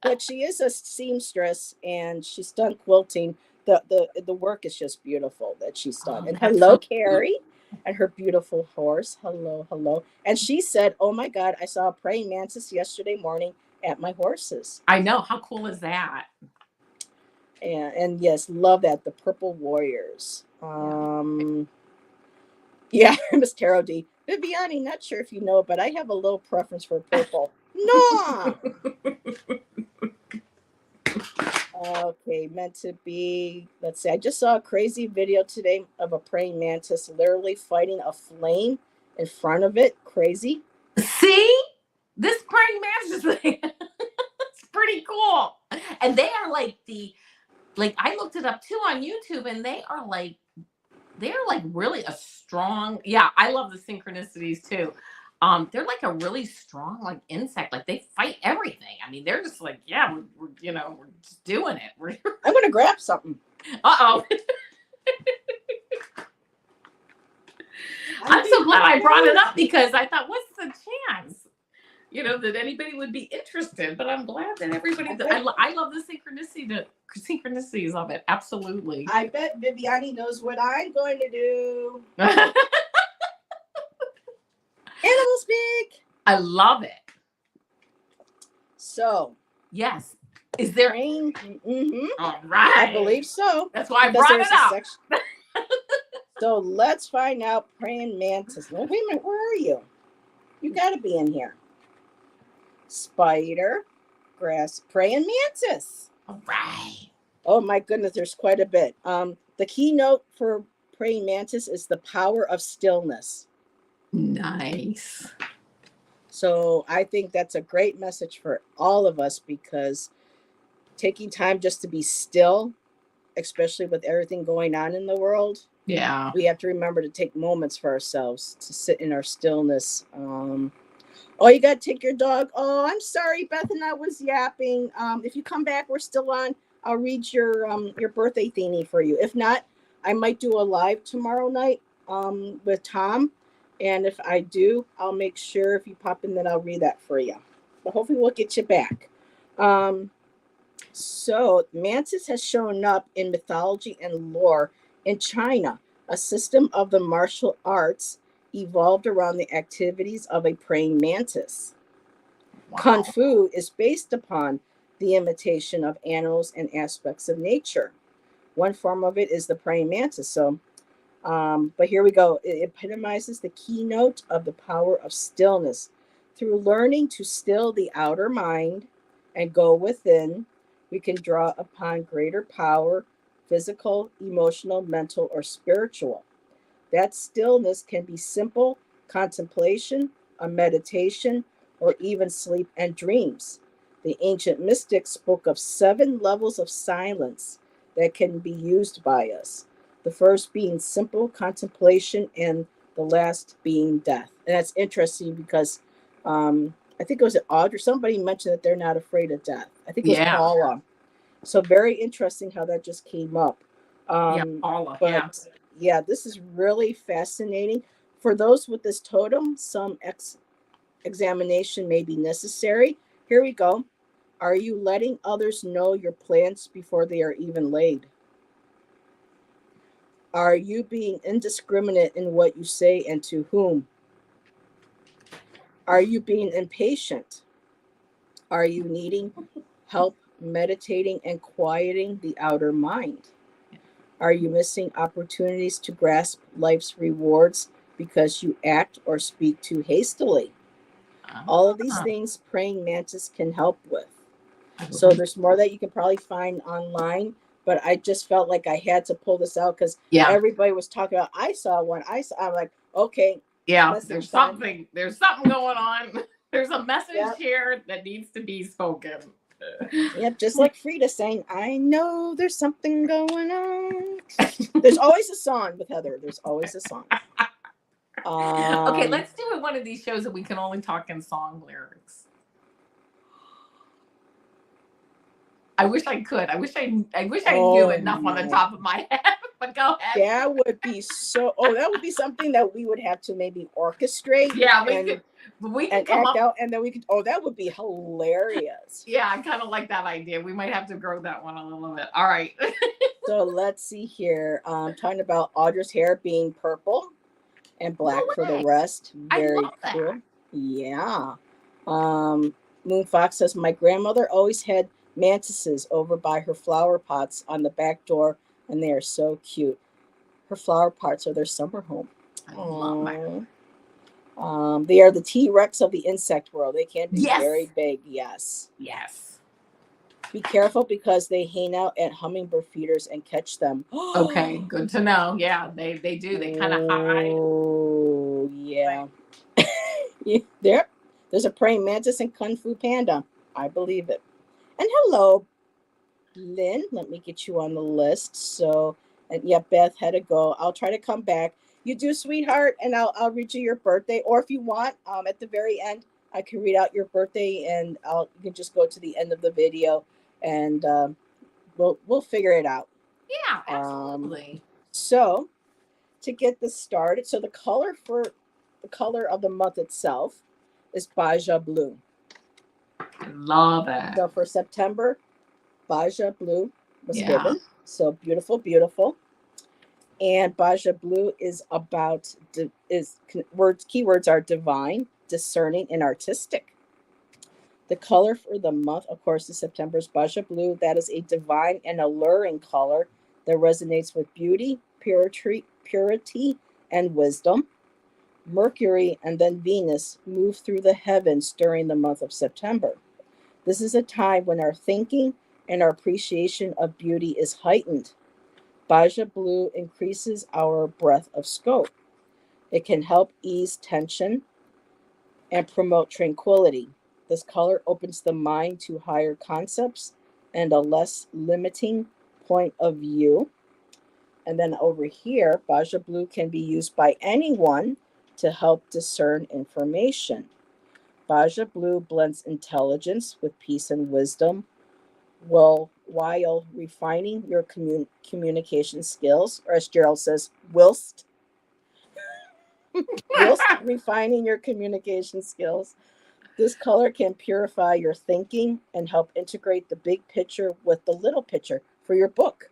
But she is a seamstress, and she's done quilting. The work is just beautiful that she's done. Oh, and that's hello, so Carrie, and her beautiful horse. Hello. And she said, "Oh my God, I saw a praying mantis yesterday morning at my horses." I know. How cool is that? And yes, love that. The purple warriors. Yeah, Miss Tarot D. Viviani, not sure if you know, but I have a little preference for purple. No. Okay, meant to be. Let's see. I just saw a crazy video today of a praying mantis literally fighting a flame in front of it. Crazy. See? This praying mantis thing. It's pretty cool. And they are like I looked it up too on YouTube, and they're like really a strong, yeah, I love the synchronicities too. They're like a really strong like insect. Like they fight everything. I mean, they're just like, yeah, we're just doing it. I'm gonna grab something. Uh-oh. I'm so glad I brought it up, because I thought, what's the chance? That anybody would be interested, but I'm glad that everybody. I love the synchronicities of it. Absolutely. I bet Viviani knows what I'm going to do. Animal speak. I love it. So, yes. Is there? Mm-hmm. All right. I believe so. That's why I brought it up. So let's find out praying mantis. No, wait a minute. Where are you? You got to be in here. Spider, grass, praying mantis. All right. Oh my goodness, there's quite a bit. The keynote for praying mantis is the power of stillness. Nice. So I think that's a great message for all of us, because taking time just to be still, especially with everything going on in the world, yeah, we have to remember to take moments for ourselves to sit in our stillness. Oh, you got to take your dog. Oh, I'm sorry, Beth, and I was yapping. If you come back, we're still on. I'll read your birthday thingy for you. If not, I might do a live tomorrow night with Tom. And if I do, I'll make sure if you pop in, then I'll read that for you. But hopefully we'll get you back. So mantis has shown up in mythology and lore in China, a system of the martial arts evolved around the activities of a praying mantis. Wow. Kung Fu is based upon the imitation of animals and aspects of nature. One form of it is the praying mantis. So, but here we go. It epitomizes the keynote of the power of stillness. Through learning to still the outer mind and go within, we can draw upon greater power, physical, emotional, mental, or spiritual. That stillness can be simple contemplation, a meditation, or even sleep and dreams. The ancient mystics spoke of 7 levels of silence that can be used by us. The first being simple contemplation, and the last being death. And that's interesting because I think it was Audrey, somebody mentioned that they're not afraid of death. I think it was Paula. So very interesting how that just came up. Paula. But yeah, this is really fascinating. For those with this totem, some examination may be necessary. Here we go. Are you letting others know your plans before they are even laid? Are you being indiscriminate in what you say and to whom? Are you being impatient? Are you needing help meditating and quieting the outer mind? Are you missing opportunities to grasp life's rewards because you act or speak too hastily? All of these things praying mantis can help with. So there's more that you can probably find online, but I just felt like I had to pull this out because everybody was talking about, I saw one. I'm like, okay. Yeah, there's something going on. There's a message here that needs to be spoken. Yep, just like Frida saying, I know there's something going on. There's always a song with Heather. There's always a song. Okay, let's do one of these shows that we can only talk in song lyrics. I wish I could. I wish I knew enough on the top of my head. But go ahead. That would be so. Oh, that would be something that we would have to maybe orchestrate. Yeah, we and could come act up out, and then we could. Oh, that would be hilarious. Yeah, I kind of like that idea. We might have to grow that one a little bit. All right. So let's see here. Talking about Audra's hair being purple and black for the rest. Very cool. That. Yeah. Moon Fox says, my grandmother always had mantises over by her flower pots on the back door, and they are so cute. Her flower pots are their summer home. I love that. They are the T-Rex of the insect world. They can be very big. Yes. Yes. Be careful because they hang out at hummingbird feeders and catch them. Okay, good to know. Yeah, they do. They kind of hide. Oh, yeah. There's a praying mantis and Kung Fu Panda. I believe it. And hello, Lynn. Let me get you on the list. So, and yeah, Beth had to go. I'll try to come back. You do, sweetheart, and I'll read you your birthday. Or if you want, at the very end, I can read out your birthday, and you can just go to the end of the video, and we'll figure it out. Yeah, absolutely. So, to get this started, so the color of the month itself is Baja Blue. I love it. So for September, Baja Blue was given. So beautiful, beautiful. And Baja Blue is about keywords are divine, discerning, and artistic. The color for the month, of course, is September's Baja Blue. That is a divine and alluring color that resonates with beauty, purity, and wisdom. Mercury and then Venus move through the heavens during the month of September. This is a time when our thinking and our appreciation of beauty is heightened. Baja Blue increases our breadth of scope. It can help ease tension and promote tranquility. This color opens the mind to higher concepts and a less limiting point of view. And then over here, Baja Blue can be used by anyone to help discern information. Baja Blue blends intelligence with peace and wisdom, while refining your communication skills, or as Gerald says, whilst refining your communication skills. This color can purify your thinking and help integrate the big picture with the little picture for your book.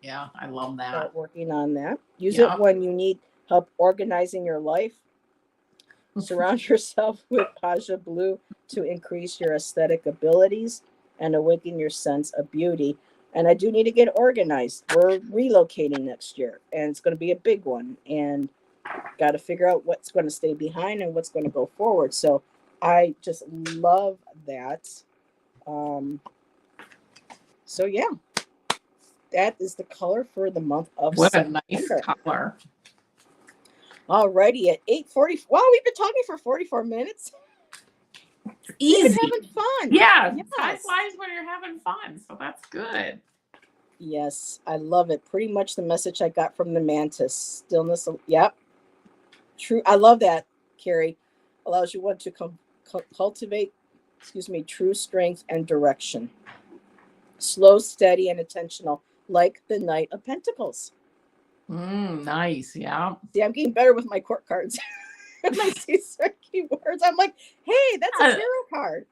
Yeah, I love that. Start working on that. Use it when you need help organizing your life. Surround yourself with Baja Blue to increase your aesthetic abilities and awaken your sense of beauty. And I do need to get organized. We're relocating next year, and it's going to be a big one. And got to figure out what's going to stay behind and what's going to go forward. So I just love that. So yeah, that is the color for the month of September. What a nice color. Alrighty, at 8:40. Wow, we've been talking for 44 minutes. It's easy. We've been having fun. Yeah, time flies when you're having fun, so that's good. Yes, I love it. Pretty much the message I got from the mantis. Stillness. Yep. True. I love that, Carrie. Allows you to cultivate, true strength and direction. Slow, steady, and intentional, like the Knight of Pentacles. Nice. Yeah. See, I'm getting better with my court cards. When I see certain keywords, I'm like, hey, that's a tarot card.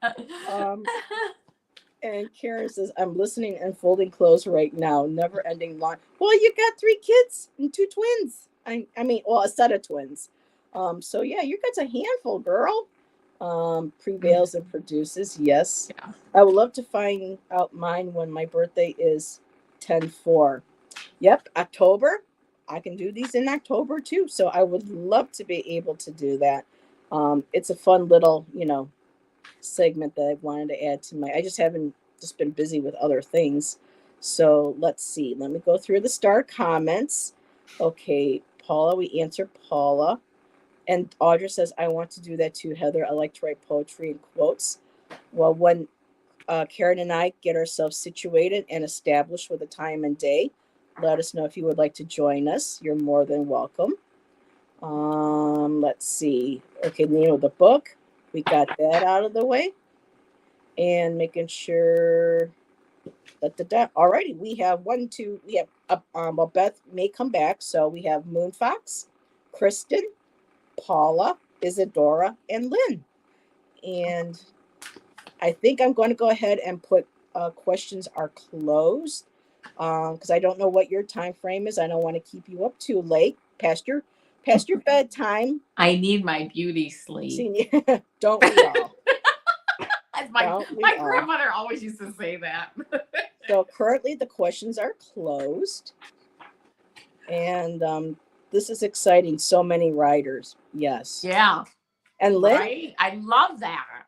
And Karen says, I'm listening and folding clothes right now. Never ending line. Well, you got 3 kids and 2 twins. I mean, a set of twins. So yeah, you got a handful, girl. Prevails and produces. Yes. Yeah. I would love to find out mine when my birthday is 10/4. Yep. October. I can do these in October too. So I would love to be able to do that. It's a fun little, segment that I wanted to add to I just been busy with other things. So let's see. Let me go through the star comments. Okay, Paula, we answered Paula. And Audra says, I want to do that too, Heather. I like to write poetry and quotes. Well, when Karen and I get ourselves situated and established with a time and day, let us know if you would like to join us. You're more than welcome. Let's see. Okay, name of the book. We got that out of the way. And making sure Alrighty, we have one, two. We have well, Beth may come back, so we have Moonfox, Kristen, Paula, Isadora, and Lynn. And I think I'm going to go ahead and put questions are closed because I don't know what your time frame is. I don't want to keep you up too late past your bedtime. I need my beauty sleep. Don't we all? My grandmother always used to say that. So currently the questions are closed. And this is exciting. So many writers. Yes. Yeah. And Lynn, right? I love that.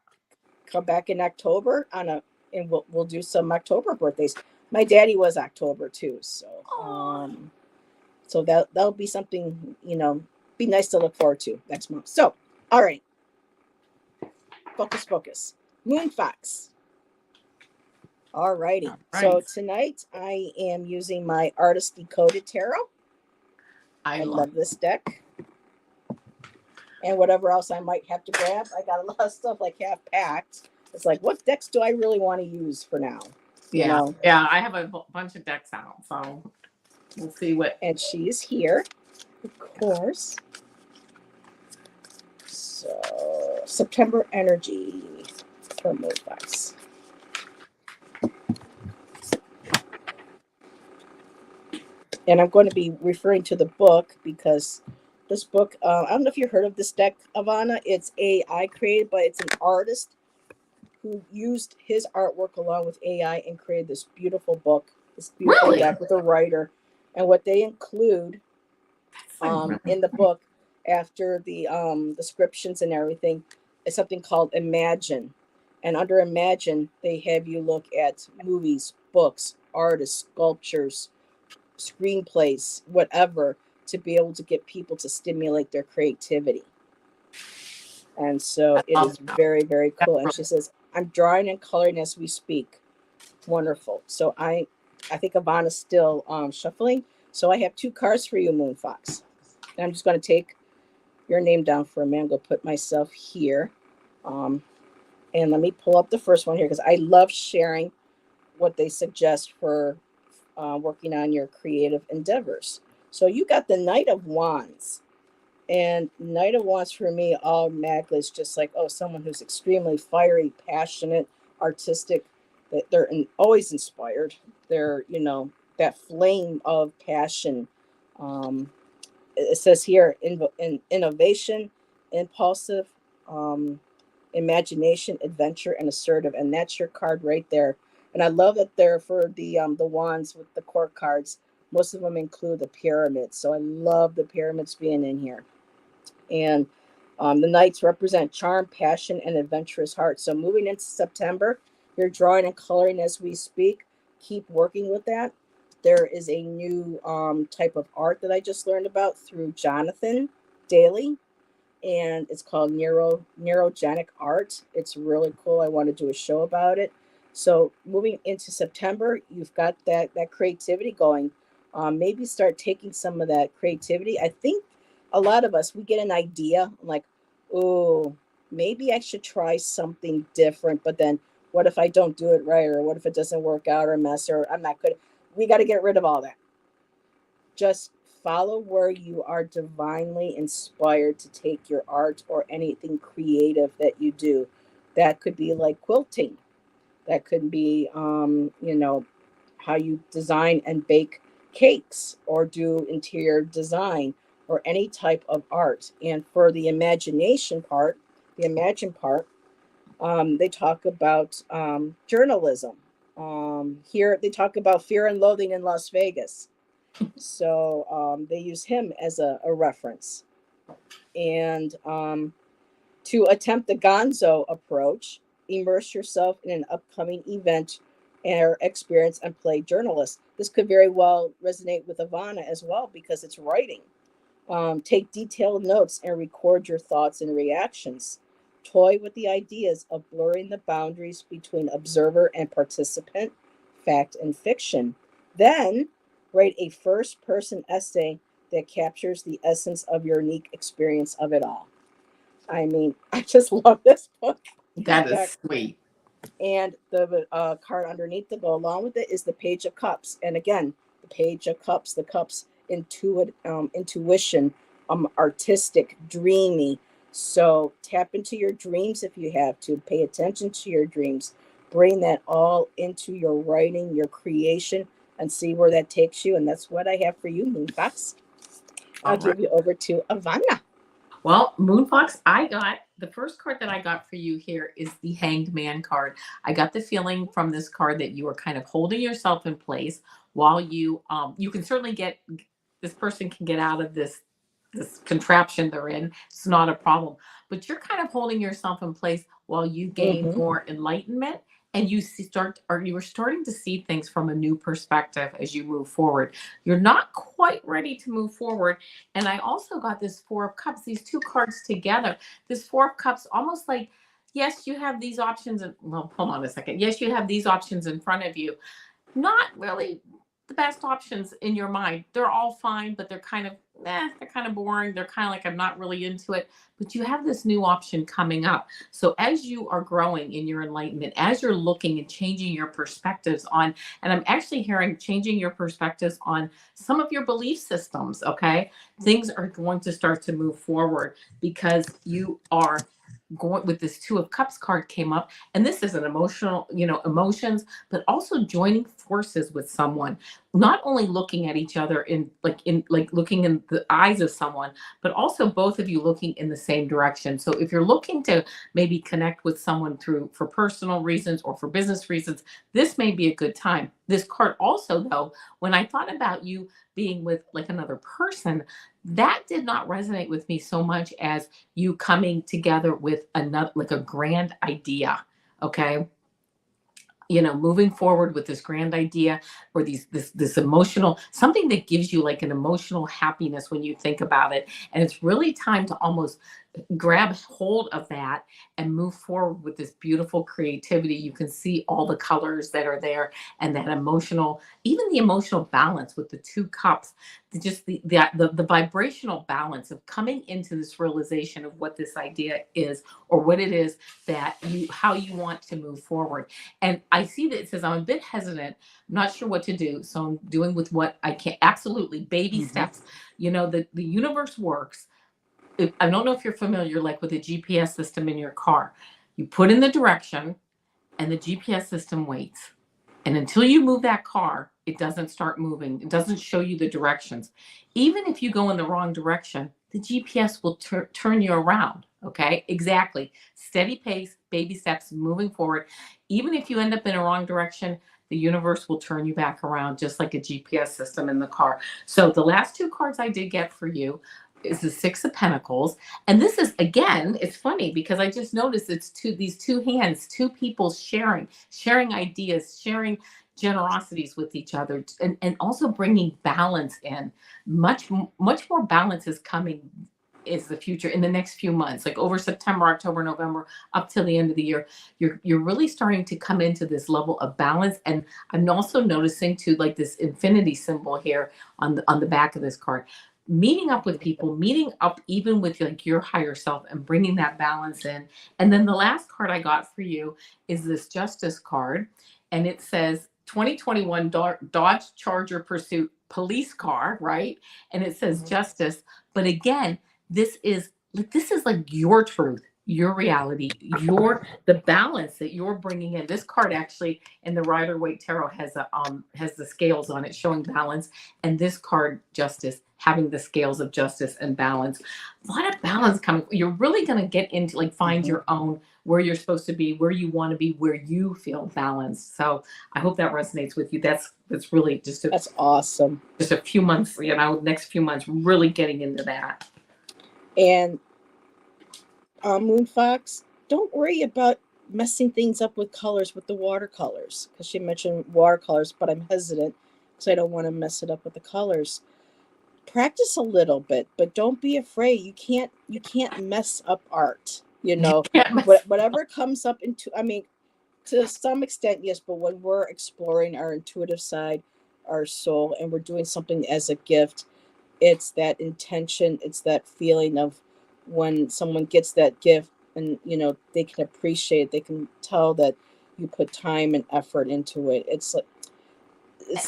Come back in October and we'll do some October birthdays. My daddy was October too, so so that'll be something, be nice to look forward to next month. So, all right. Focus. Moonfox. All righty. Right. So tonight I am using my Artist Decoded Tarot. I love this deck. And whatever else I might have to grab. I got a lot of stuff like half packed. It's like, what decks do I really want to use for now? Yeah. Yeah, I have a bunch of decks out, so we'll see what. And she's here, of course. So, September energy for Moonfox. And I'm going to be referring to the book because this book, I don't know if you heard of this deck, Avana. It's AI created, but it's an artist who used his artwork along with AI and created this beautiful book, this beautiful deck with a writer. And what they include in the book, after the descriptions and everything, is something called Imagine. And under Imagine, they have you look at movies, books, artists, sculptures, screenplays, whatever, to be able to get people to stimulate their creativity. And so it is very, very cool. And she says, I'm drawing and coloring as we speak. Wonderful. So I think Avana's still shuffling. So I have 2 cards for you, Moonfox. And I'm just going to take your name down for a minute. I'm going to put myself here. And let me pull up the first one here because I love sharing what they suggest for working on your creative endeavors. So you got the Knight of Wands. And Knight of Wands for me automatically is just like, someone who's extremely fiery, passionate, artistic. They're always inspired. They're, that flame of passion. It says here, in innovation, impulsive, imagination, adventure, and assertive. And that's your card right there. And I love that they're for the wands with the court cards. Most of them include the pyramids. So I love the pyramids being in here. And the knights represent charm, passion, and adventurous heart. So moving into September, you're drawing and coloring as we speak. Keep working with that. There is a new type of art that I just learned about through Jonathan Daly. And it's called neurogenic art. It's really cool. I want to do a show about it. So moving into September, you've got that creativity going. Maybe start taking some of that creativity. I think a lot of us, we get an idea like, oh, maybe I should try something different. But then what if I don't do it right? Or what if it doesn't work out or mess or I'm not good? We got to get rid of all that. Just follow where you are divinely inspired to take your art or anything creative that you do. That could be like quilting. That could be, how you design and bake cakes or do interior design or any type of art. And for the imagine part, they talk about journalism. Here they talk about Fear and Loathing in Las Vegas. So they use him as a reference. And to attempt the gonzo approach, immerse yourself in an upcoming event or experience and play journalist. This could very well resonate with Avana as well because it's writing. Take detailed notes and record your thoughts and reactions. Toy with the ideas of blurring the boundaries between observer and participant, fact and fiction. Then write a first-person essay that captures the essence of your unique experience of it all. I mean, I just love this book. That is sweet. And the card underneath to go along with it is the Page of Cups. And again, the Page of Cups, the cups, intuition, artistic, dreamy. So tap into your dreams if you have to. Pay attention to your dreams. Bring that all into your writing, your creation, and see where that takes you. And that's what I have for you, Moonfox. I'll give you over to Avana. Well, Moonfox, I got the first card that I got for you here is the Hanged Man card. I got the feeling from this card that you are kind of holding yourself in place while you can certainly get, this person can get out of this contraption they're in. It's not a problem, but you're kind of holding yourself in place while you gain more enlightenment, and you were starting to see things from a new perspective as you move forward. You're not quite ready to move forward. And I also got this Four of Cups, these two cards together. This Four of Cups, almost like, yes, you have these options. Well, hold on a second. Yes, you have these options in front of you. Not really the best options in your mind. They're all fine, but they're kind of, they're kind of boring. They're kind of like, I'm not really into it. But you have this new option coming up. So as you are growing in your enlightenment, as you're looking and changing your perspectives on, and I'm actually hearing changing your perspectives on some of your belief systems, okay? Things are going to start to move forward because you are going with this Two of Cups card came up, and this is an emotional, emotions, but also joining forces with someone, not only looking at each other in looking in the eyes of someone, but also both of you looking in the same direction. So if you're looking to maybe connect with someone for personal reasons or for business reasons, this may be a good time. This card also, though, when I thought about you being with like another person, that did not resonate with me so much as you coming together with another, like a grand idea. Okay. Moving forward with this grand idea, or this emotional, something that gives you like an emotional happiness when you think about it. And it's really time to almost grab hold of that and move forward with this beautiful creativity. You can see all the colors that are there, and that emotional, even the emotional balance with the two cups, just the vibrational balance of coming into this realization of what this idea is, or what it is that how you want to move forward. And I see that it says, I'm a bit hesitant, I'm not sure what to do, so I'm doing with what I can. Absolutely, baby steps. The universe works. I don't know if you're familiar, like with a GPS system in your car. You put in the direction, and the GPS system waits. And until you move that car, it doesn't start moving. It doesn't show you the directions. Even if you go in the wrong direction, the GPS will turn you around. Okay, exactly. Steady pace, baby steps, moving forward. Even if you end up in a wrong direction, the universe will turn you back around, just like a GPS system in the car. So the last two cards I did get for you is the Six of Pentacles. And this is, again, it's funny because I just noticed it's these two hands, two people sharing ideas, sharing generosities with each other, and also bringing balance in. Much more balance is coming, is the future in the next few months, like over September, October, November, up till the end of the year. You're really starting to come into this level of balance. And I'm also noticing too, like this infinity symbol here on the back of this card, meeting up with people, meeting up even with like your higher self, and bringing that balance in. And then the last card I got for you is this Justice card, and it says 2021 Dodge Charger Pursuit police car, right? And it says justice. But again, this is like your truth, your reality, the balance that you're bringing in. This card actually in the Rider-Waite Tarot has the scales on it showing balance, and this card, Justice, having the scales of justice and balance. A lot of balance coming. You're really going to get into like find your own, where you're supposed to be, where you want to be, where you feel balanced. So I hope that resonates with you. That's really just that's awesome. Just a few months, next few months, really getting into that. And Moonfox, don't worry about messing things up with colors, with the watercolors, because she mentioned watercolors, but I'm hesitant because I don't want to mess it up with the colors. Practice a little bit, but don't be afraid. You can't mess up art. Whatever comes up into, to some extent, yes, but when we're exploring our intuitive side, our soul, and we're doing something as a gift, it's that intention, it's that feeling of when someone gets that gift, and they can appreciate, they can tell that you put time and effort into it. It's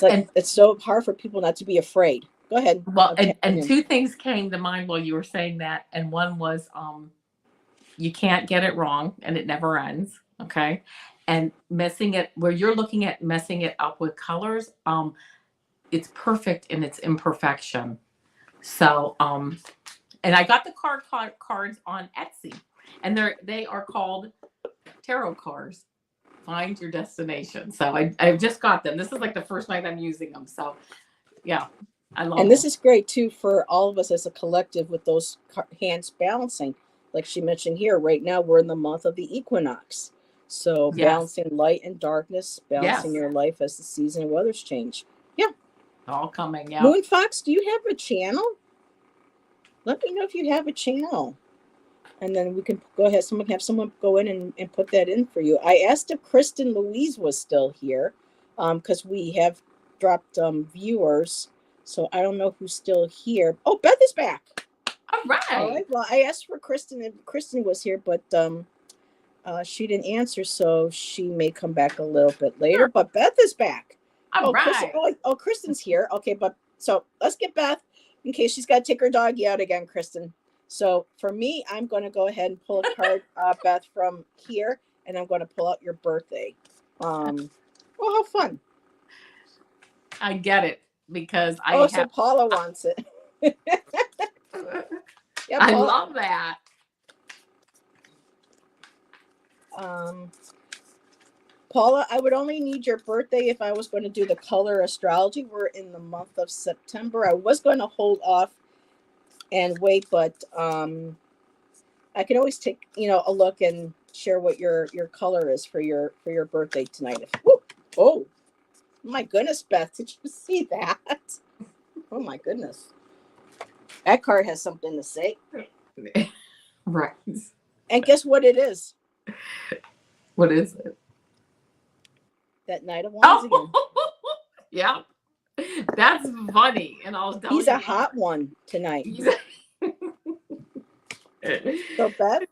like it's so hard for people not to be afraid. Go ahead. Well, and two things came to mind while you were saying that, and one was you can't get it wrong, and it never ends. Okay, and messing it where you're looking at messing it up with colors, it's perfect in its imperfection. So, and I got the cards on Etsy, and they are called tarot cards. Find your destination. So I've just got them. This is like the first night I'm using them. So yeah, I love them. And this is great too for all of us as a collective with those hands balancing. Like she mentioned here, right now we're in the month of the equinox. So balancing light and darkness, balancing your life as the season and weathers change. Yeah. All coming. Yeah. Moon Fox, do you have a channel? Let me know if you have a channel. And then we can go ahead. Someone go in and put that in for you. I asked if Kristen Louise was still here because we have dropped viewers. So I don't know who's still here. Oh, Beth is back. All right. All right. Well, I asked for Kristen if Kristen was here, but she didn't answer. So she may come back a little bit later. But Beth is back. All right. Kristen's here. Okay. But so let's get Beth in case she's got to take her doggy out again, Kristen. So for me, I'm going to go ahead and pull a card, Beth, from here, and I'm going to pull out your birthday. Well, how fun. I get it because so Paula wants it. Yeah, I love that. Paula, I would only need your birthday if I was going to do the color astrology. We're in the month of September. I was going to hold off and wait, but I can always take a look and share what your color is for your birthday tonight. Oh my goodness, Beth, did you see that? Oh my goodness, that card has something to say. Right. And guess what it is? What is it? That Knight of Wands again. Yeah, that's funny, and he's a hot one tonight. So Beth,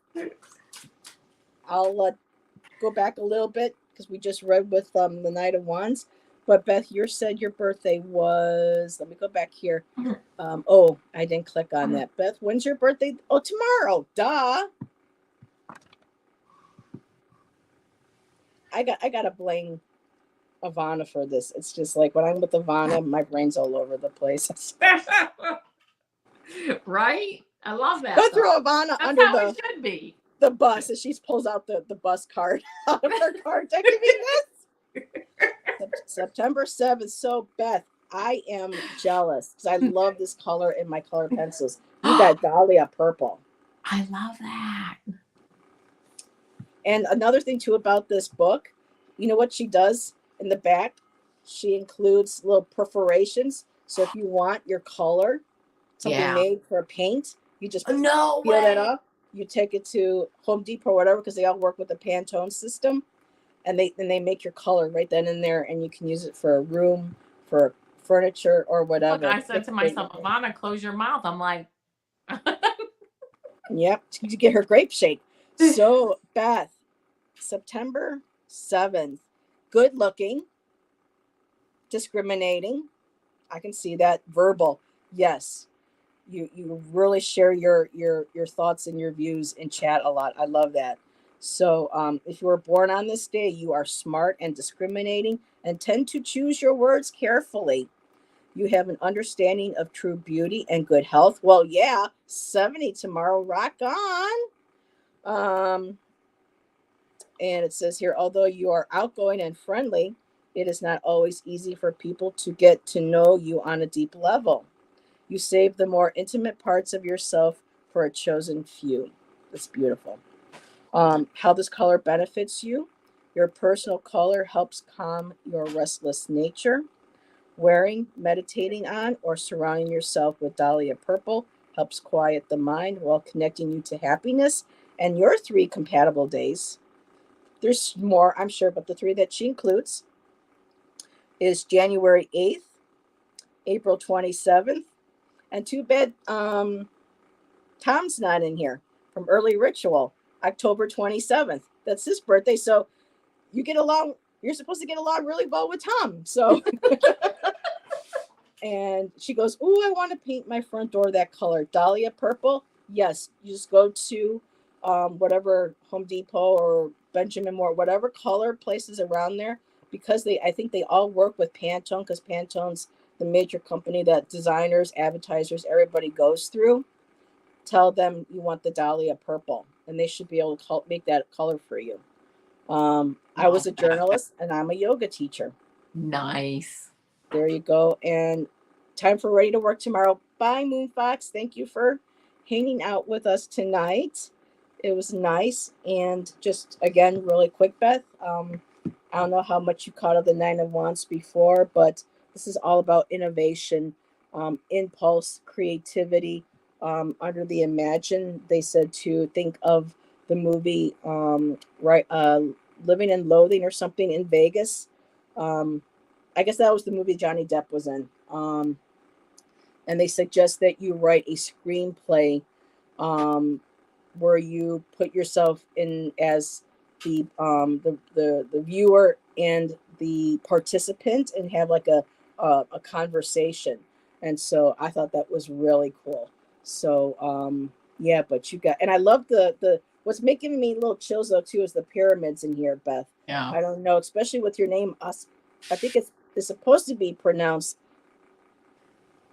I'll go back a little bit because we just read with the Knight of Wands. But Beth, you said your birthday was. Let me go back here. I didn't click on that. Beth, when's your birthday? Oh, tomorrow. Duh. I got to blame Avana for this. It's just like when I'm with Avana, my brain's all over the place. Right? I love that. Go throw Avana under it should be. The bus as she pulls out the bus card out of her card deck. Give me this. September 7th. So Beth, I am jealous because I love this color in my color pencils. You got Dahlia purple. I love that. And another thing too about this book, you know what she does in the back? She includes little perforations. So if you want your color, something made for paint, you just peel that up. You take it to Home Depot or whatever because they all work with the Pantone system, and they make your color right then and there, and you can use it for a room, for furniture, or whatever. Look, I said to myself, Avana, close your mouth. I'm like, yep, to get her grape shake. So Beth, September 7th, good looking, discriminating. I can see that. Verbal, yes. You really share your thoughts and your views in chat a lot. I love that. So if you were born on this day, you are smart and discriminating and tend to choose your words carefully. You have an understanding of true beauty and good health. Well, yeah, 70 tomorrow. Rock on. And it says here, although you are outgoing and friendly, it is not always easy for people to get to know you on a deep level. You save the more intimate parts of yourself for a chosen few. That's beautiful. How this color benefits you. Your personal color helps calm your restless nature. Wearing, meditating on, or surrounding yourself with Dahlia purple helps quiet the mind while connecting you to happiness. And your 3 compatible days, there's more, I'm sure, but the 3 that she includes is January 8th, April 27th, and too bad Tom's not in here from Early Ritual, October 27th. That's his birthday. So you're supposed to get along really well with Tom. So, and she goes, oh, I want to paint my front door that color, dahlia purple. Yes, you just go to whatever Home Depot or Benjamin Moore, whatever color places around there, because I think they all work with Pantone, because Pantone's the major company that designers, advertisers, everybody goes through. Tell them you want the dahlia purple, and they should be able to make that color for you. I was a journalist, and I'm a yoga teacher. Nice. There you go. And time for Ready to Work tomorrow. Bye, Moonfox. Thank you for hanging out with us tonight. It was nice. And just, again, really quick, Beth, I don't know how much you caught of the Nine of Wands before, but this is all about innovation, impulse, creativity. Under the Imagine, they said to think of the movie Living and Loathing or something in Vegas. I guess that was the movie Johnny Depp was in. And they suggest that you write a screenplay where you put yourself in as the viewer and the participant and have like a conversation. And so I thought that was really cool. So yeah, but you got, and I love the what's making me a little chills though too is the pyramids in here, Beth. Yeah. I don't know, especially with your name. I think it's supposed to be pronounced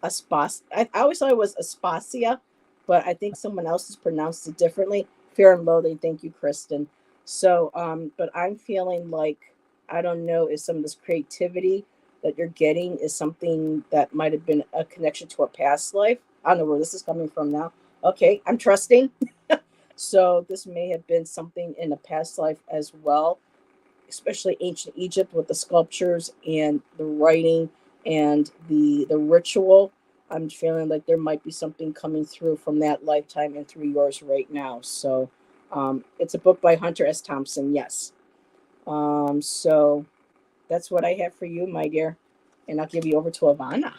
Aspas. I always thought it was Aspasia, but I think someone else has pronounced it differently. Fear and Loathing. Thank you, Kristen. So, but I'm feeling like, I don't know, is some of this creativity that you're getting is something that might have been a connection to a past life. I don't know where this is coming from now. Okay, I'm trusting. So this may have been something in a past life as well, especially ancient Egypt with the sculptures and the writing and the ritual. I'm feeling like there might be something coming through from that lifetime and through yours right now. So it's a book by Hunter S. Thompson. Yes. So that's what I have for you, my dear. And I'll give you over to Avana.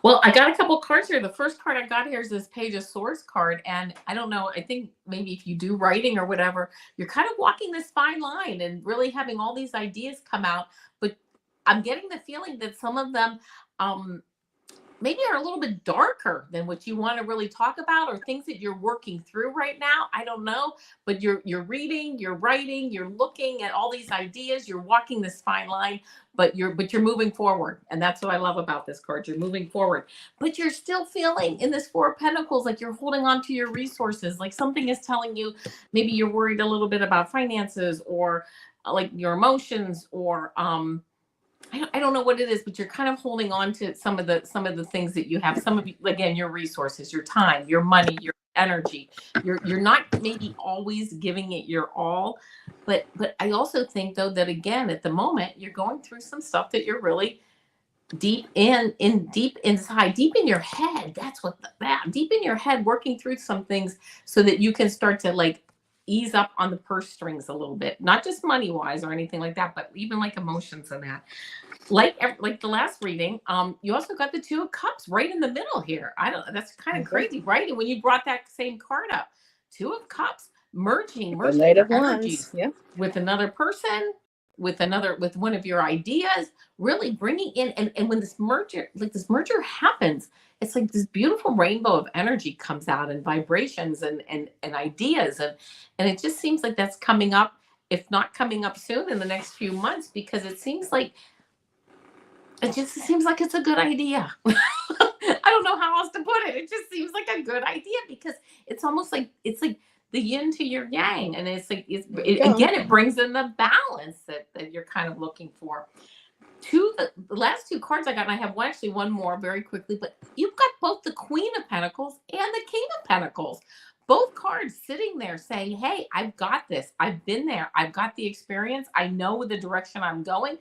Well, I got a couple cards here. The first card I got here is this Page of Swords card. And I don't know, I think maybe if you do writing or whatever, you're kind of walking this fine line and really having all these ideas come out. But I'm getting the feeling that some of them maybe are a little bit darker than what you want to really talk about, or things that you're working through right now. I don't know, but you're reading, you're writing, you're looking at all these ideas, you're walking this fine line, but you're moving forward. And that's what I love about this card. You're moving forward, but you're still feeling in this Four of Pentacles like you're holding on to your resources. Like something is telling you maybe you're worried a little bit about finances, or like your emotions, or I don't know what it is, but you're kind of holding on to some of the things that you have. Some of you, again, your resources, your time, your money, your energy. You're not maybe always giving it your all, but I also think though that again at the moment you're going through some stuff that you're really deep inside, deep in your head. That's what deep in your head, working through some things so that you can start to like ease up on the purse strings a little bit, not just money wise or anything like that, but even like emotions and that. Like the last reading, you also got the Two of Cups right in the middle here. That's kind of crazy, right? And when you brought that same card up, Two of Cups merging your energies with another person, with one of your ideas, really bringing in, and when this merger happens, it's like this beautiful rainbow of energy comes out, and vibrations and ideas, and it just seems like that's coming up, if not coming up soon in the next few months, because it seems like it's a good idea. I don't know how else to put it. It just seems like a good idea because it's almost like it's like the yin to your yang, and it's like again it brings in the balance that you're kind of looking for. The last two cards I got, and I have one more very quickly, but you've got both the Queen of Pentacles and the King of Pentacles. Both cards sitting there saying, hey, I've got this. I've been there. I've got the experience. I know the direction I'm going.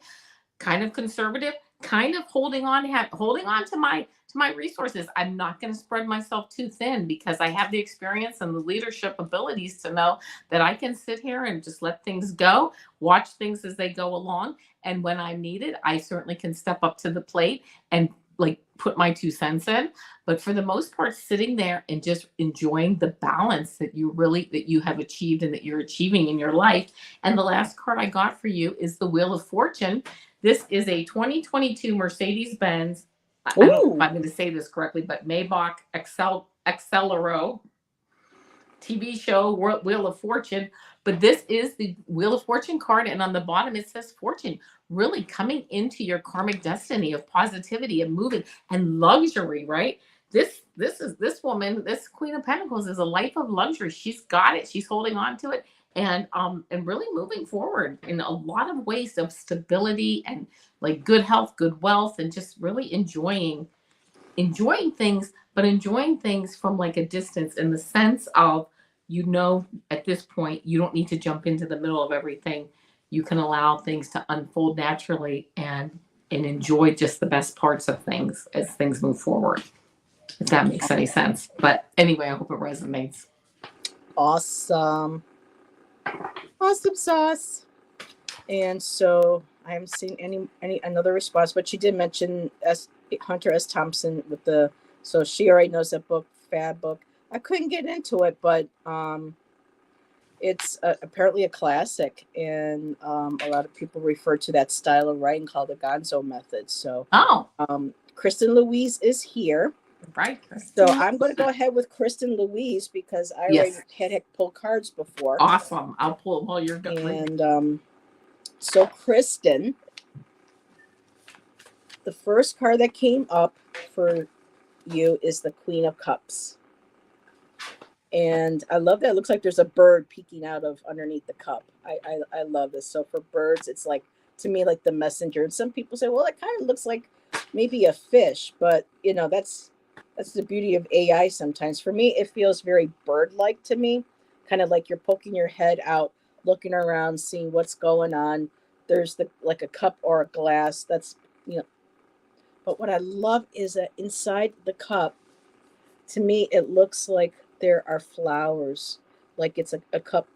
Kind of conservative, kind of holding on to my resources. I'm not going to spread myself too thin because I have the experience and the leadership abilities to know that I can sit here and just let things go, watch things as they go along. And when I'm needed, I certainly can step up to the plate and like put my 2 cents in, but for the most part, sitting there and just enjoying the balance that you have achieved and that you're achieving in your life. And the last card I got for you is the Wheel of Fortune. This is a 2022 Mercedes-Benz. I don't know if I'm going to say this correctly, but Maybach Accelero TV show, Wheel of Fortune. But this is the Wheel of Fortune card, and on the bottom it says fortune, really coming into your karmic destiny of positivity and moving and luxury, right? This woman, this Queen of Pentacles, is a life of luxury. She's got it. She's holding on to it, and really moving forward in a lot of ways of stability and like good health, good wealth, and just really enjoying things, but enjoying things from like a distance, in the sense of, at this point, you don't need to jump into the middle of everything. You can allow things to unfold naturally and enjoy just the best parts of things as things move forward, if that makes any sense. But anyway, I hope it resonates. Awesome sauce. And so I haven't seen any another response, but she did mention Hunter S. Thompson so she already knows that book, fab book. I couldn't get into it, but it's apparently a classic, and a lot of people refer to that style of writing called the Gonzo method. So Kristen Louise is here. Right. So I'm going to go ahead with Kristen Louise because I already had pulled cards before. Awesome. I'll pull them while you're going. And so Kristen, the first card that came up for you is the Queen of Cups. And I love that. It looks like there's a bird peeking out of underneath the cup. I love this. So for birds, it's like, to me, like the messenger. And some people say, well, it kind of looks like maybe a fish, but that's the beauty of AI sometimes. For me, it feels very bird-like to me, kind of like you're poking your head out, looking around, seeing what's going on. There's like a cup or a glass. That's, but what I love is that inside the cup, to me, it looks like there are flowers, like it's a cup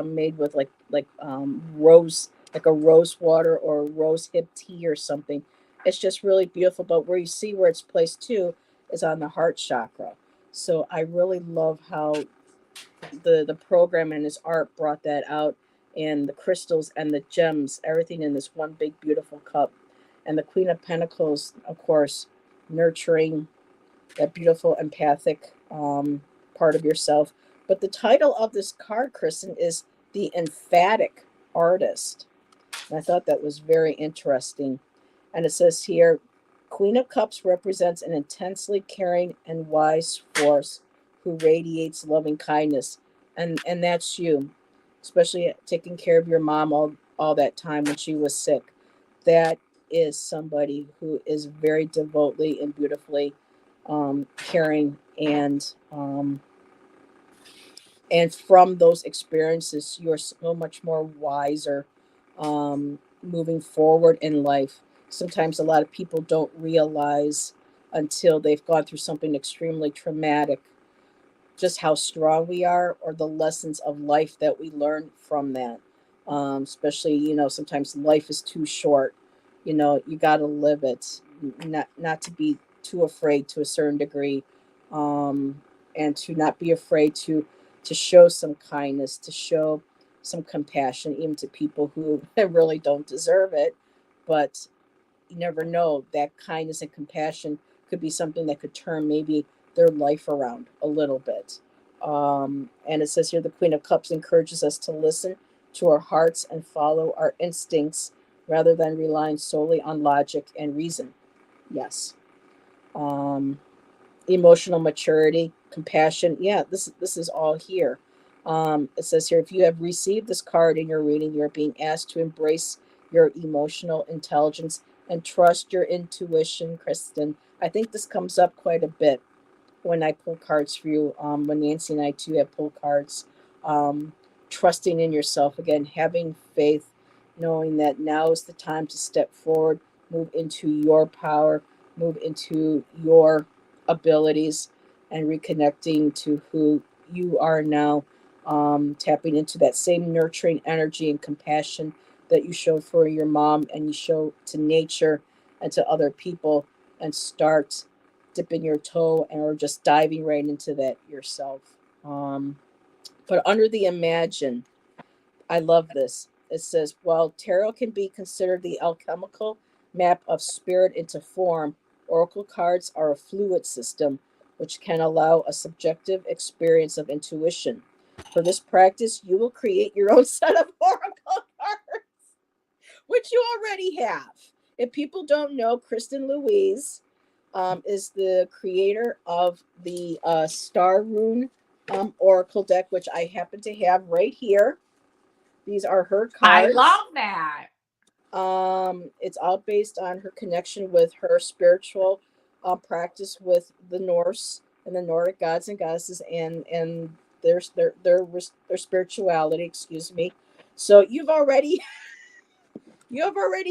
made with like rose, like a rose water or rose hip tea or something. It's just really beautiful. But where it's placed too is on the heart chakra. So I really love how the program and his art brought that out, and the crystals and the gems, everything in this one big beautiful cup. And the Queen of Pentacles, of course, nurturing that beautiful empathic part of yourself. But the title of this card, Kristen, is The Emphatic Artist. And I thought that was very interesting. And it says here, Queen of Cups represents an intensely caring and wise force who radiates loving kindness. And that's you, especially taking care of your mom all that time when she was sick. That is somebody who is very devotedly and beautifully caring, and from those experiences, you're so much more wiser moving forward in life. Sometimes a lot of people don't realize until they've gone through something extremely traumatic just how strong we are, or the lessons of life that we learn from that. Especially, sometimes life is too short. You got to live it, not to be too afraid to a certain degree, and to not be afraid to show some kindness, to show some compassion, even to people who really don't deserve it. But you never know, that kindness and compassion could be something that could turn maybe their life around a little bit. And it says here, the Queen of Cups encourages us to listen to our hearts and follow our instincts rather than relying solely on logic and reason. Yes. Emotional maturity, compassion. Yeah, this is all here. It says here, if you have received this card in your reading, you're being asked to embrace your emotional intelligence and trust your intuition, Kristen. I think this comes up quite a bit when I pull cards for you, when Nancy and I too have pulled cards. Trusting in yourself, again, having faith, knowing that now is the time to step forward, move into your power, move into your abilities, and reconnecting to who you are now, tapping into that same nurturing energy and compassion that you showed for your mom and you show to nature and to other people. and start dipping your toe or just diving right into that yourself. But under the imagine, I love this. It says, while tarot can be considered the alchemical map of spirit into form, oracle cards are a fluid system which can allow a subjective experience of intuition. For this practice, you will create your own set of oracle cards, which you already have. If people don't know, Kristen Louise is the creator of the Star Rune Oracle deck, which I happen to have right here. These are her cards. I love that. It's all based on her connection with her spiritual practice with the Norse and the Nordic gods and goddesses and their spirituality. Excuse me. So you have already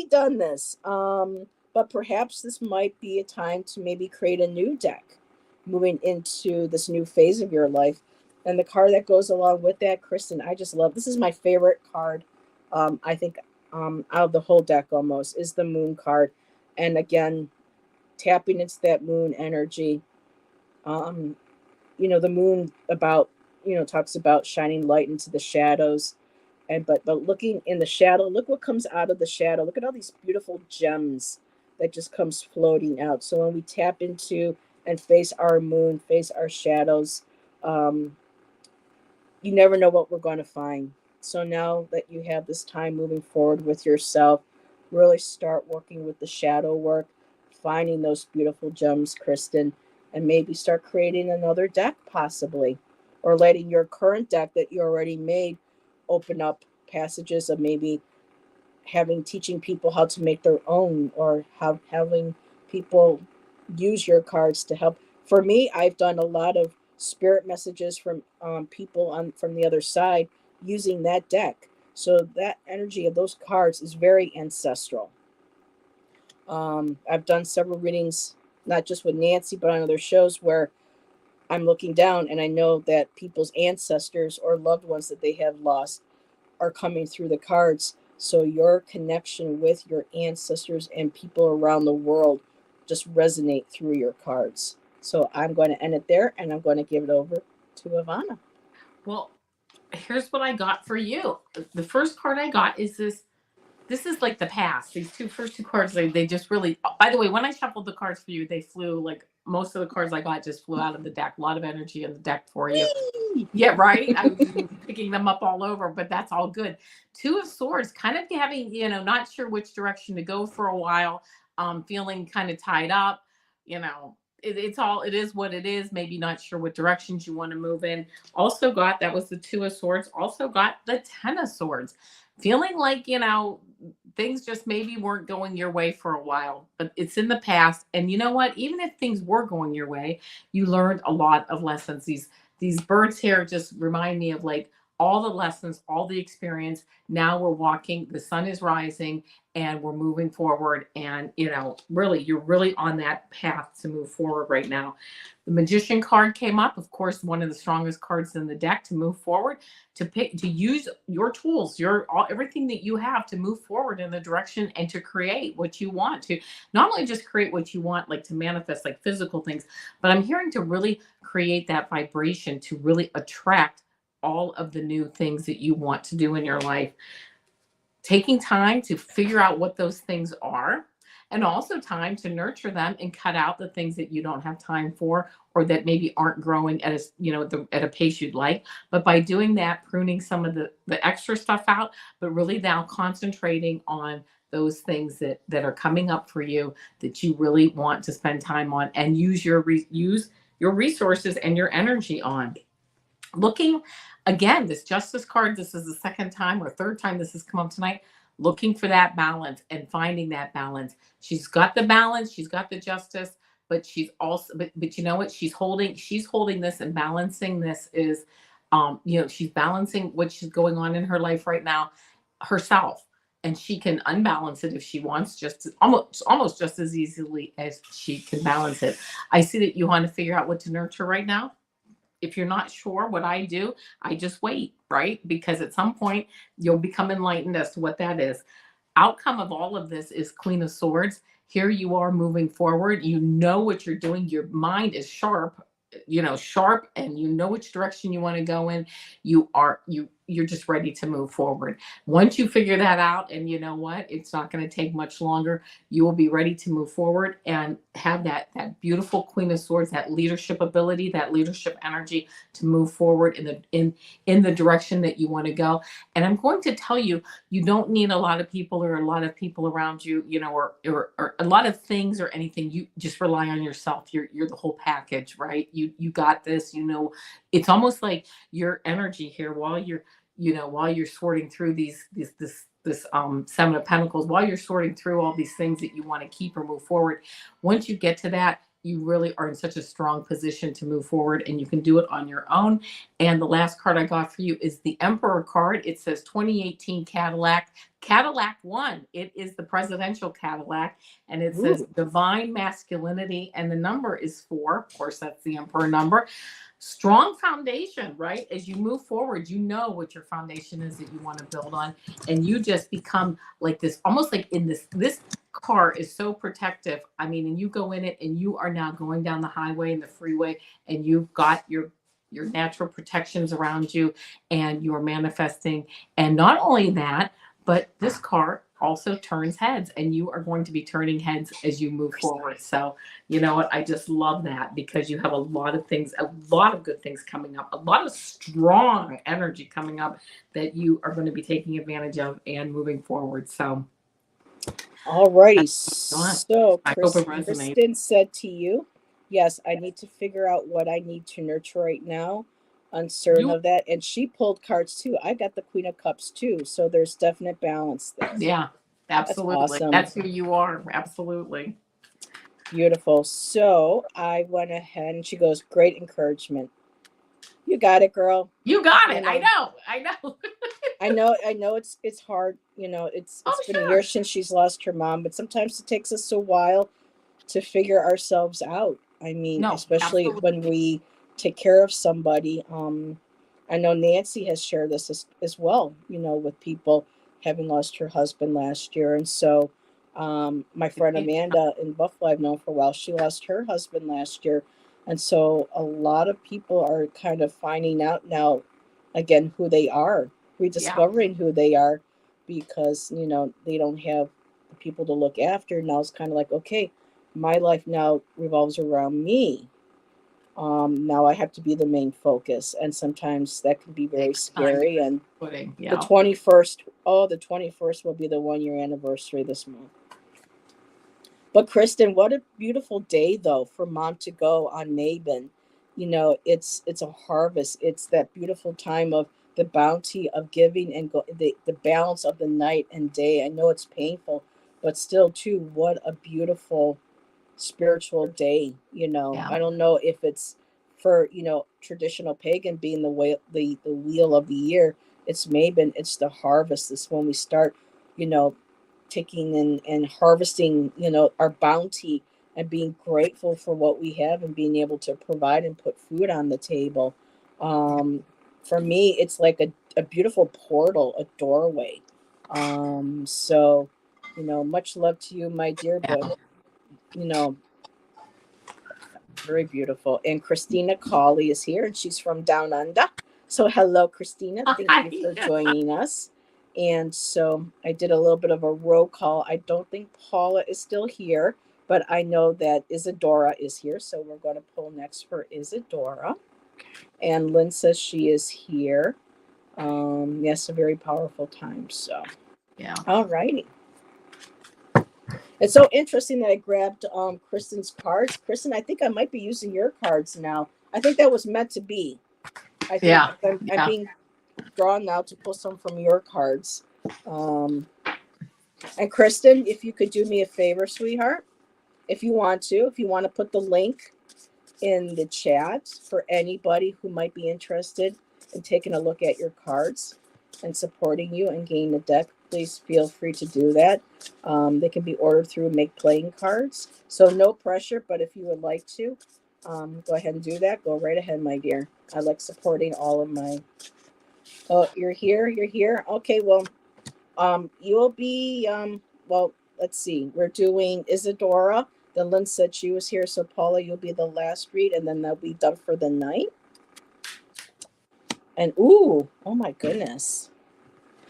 done this. But perhaps this might be a time to maybe create a new deck, moving into this new phase of your life. And the card that goes along with that, Kristen, I just love. This is my favorite card. I think out of the whole deck almost is the moon card. And again, tapping into that moon energy. The moon talks about shining light into the shadows. But looking in the shadow, look what comes out of the shadow. Look at all these beautiful gems that just comes floating out. So when we tap into and face our moon, face our shadows, you never know what we're going to find. So now that you have this time moving forward with yourself, really start working with the shadow work, finding those beautiful gems, Kristen, and maybe start creating another deck possibly, or letting your current deck that you already made open up passages of maybe teaching people how to make their own, or having people use your cards to help. For me, I've done a lot of spirit messages from people from the other side using that deck. So that energy of those cards is very ancestral. I've done several readings, not just with Nancy, but on other shows where I'm looking down and I know that people's ancestors or loved ones that they have lost are coming through the cards. So your connection with your ancestors and people around the world just resonate through your cards. So I'm going to end it there, and I'm going to give it over to Avana. Well, here's what I got for you. The first card I got is this. This is like the past. These first two cards, they just really, by the way, when I shuffled the cards for you, they flew, like most of the cards I got just flew out of the deck. A lot of energy in the deck for you. Yeah, right? I was picking them up all over, but that's all good. Two of Swords, kind of having, not sure which direction to go for a while, feeling kind of tied up, it is what it is. Maybe not sure what directions you want to move in. Also got, that was the Two of Swords, also got the Ten of Swords. Feeling like, things just maybe weren't going your way for a while, but it's in the past. And you know what? Even if things were going your way, you learned a lot of lessons. These birds here just remind me of like all the lessons, all the experience. Now we're walking, the sun is rising, and we're moving forward. And, really, you're really on that path to move forward right now. The Magician card came up, of course, one of the strongest cards in the deck to move forward, to use your tools, everything that you have to move forward in the direction and to create what you want, to not only just create what you want, like to manifest like physical things, but I'm hearing to really create that vibration to really attract all of the new things that you want to do in your life. Taking time to figure out what those things are, and also time to nurture them and cut out the things that you don't have time for, or that maybe aren't growing at a pace you'd like. But by doing that, pruning some of the extra stuff out, but really now concentrating on those things that are coming up for you that you really want to spend time on and use your resources and your energy on. Looking again, this Justice card, this is the second time or third time this has come up tonight. Looking for that balance and finding that balance. She's got the balance, she's got the justice, but she's also, but you know what? She's holding this, and balancing this is, she's balancing what she's going on in her life right now herself. And she can unbalance it if she wants, almost just as easily as she can balance it. I see that you want to figure out what to nurture right now. If you're not sure what I do, I just wait, right? Because at some point you'll become enlightened as to what that is. outcome of all of this is Queen of Swords. Here you are moving forward. You know what you're doing. Your mind is sharp, sharp, and you know which direction you want to go in. You're just ready to move forward. Once you figure that out, and you know what, it's not going to take much longer. You will be ready to move forward and have that beautiful Queen of Swords, that leadership ability, that leadership energy to move forward in the direction that you want to go. And I'm going to tell you, you don't need a lot of people or a lot of people around you, or a lot of things or anything. You just rely on yourself. You're the whole package, right? You got this. It's almost like your energy here while you're sorting through this Seven of Pentacles, while you're sorting through all these things that you want to keep or move forward. Once you get to that, you really are in such a strong position to move forward, and you can do it on your own. And the last card I got for you is the Emperor card. It says 2018 Cadillac 1. It is the presidential Cadillac, and it says divine masculinity, and the number is 4. Of course, that's the Emperor number. Strong foundation, right? As you move forward, you know what your foundation is that you want to build on, and you just become like this, almost like in this car is so protective. I mean, and you go in it, and you are now going down the highway and the freeway, and you've got your natural protections around you, and you're manifesting. And not only that, but this car also turns heads, and you are going to be turning heads as you move forward. So you know what? I just love that, because you have a lot of things, a lot of good things coming up, a lot of strong energy coming up that you are going to be taking advantage of and moving forward. So all righty. So I hope it resonates. Kristen said to you, yes, I need to figure out what I need to nurture right now. Uncertain of that. And she pulled cards too. I got the Queen of Cups too. So there's definite balance there. Yeah, absolutely. That's awesome. That's who you are. Absolutely. Beautiful. So I went ahead, and she goes, great encouragement. You got it, girl. You got it. I know. I know it's hard. It's been years since she's lost her mom, but sometimes it takes us a while to figure ourselves out. I mean, especially when we take care of somebody. I know Nancy has shared this as well, with people having lost her husband last year. And so my friend Amanda in Buffalo, I've known for a while, she lost her husband last year. And so a lot of people are kind of finding out now, again, who they are, rediscovering who they are, because, they don't have the people to look after. Now it's kind of like, okay, my life now revolves around me. Now I have to be the main focus. And sometimes that can be very scary. And the 21st will be the 1-year anniversary this month. But Kristen, what a beautiful day though for Mom to go on Mabon. It's a harvest. It's that beautiful time of the bounty of giving and the balance of the night and day. I know it's painful, but still too, what a beautiful spiritual day. I don't know if it's for traditional pagan being the wheel of the year. It's Mabon. It's the harvest. It's when we start taking and harvesting our bounty and being grateful for what we have and being able to provide and put food on the table. For me, it's like a beautiful portal, a doorway. So much love to you, my dear, but very beautiful. And Christina Cawley is here, and she's from Down Under. So hello, Christina. Thank you for joining us. And so I did a little bit of a roll call. I don't think Paula is still here, but I know that Isadora is here. So we're going to pull next for Isadora. And Lynn says she is here. Yes, a very powerful time. So, yeah. All righty. It's so interesting that I grabbed Kristen's cards. Kristen, I think I might be using your cards now. I think that was meant to be. I think I'm being drawn now to pull some from your cards. And Kristen, if you could do me a favor, sweetheart, if you want to put the link in the chat for anybody who might be interested in taking a look at your cards and supporting you and getting the deck, please feel free to do that. They can be ordered through Make Playing Cards. So no pressure, but if you would like to, go ahead and do that. Go right ahead, my dear. I like supporting all of my... Oh, you're here? Okay, well, You'll be well, let's see. We're doing Isadora. Then Lynn said she was here, so Paula, you'll be the last read, and then they'll be done for the night. And ooh, oh my goodness.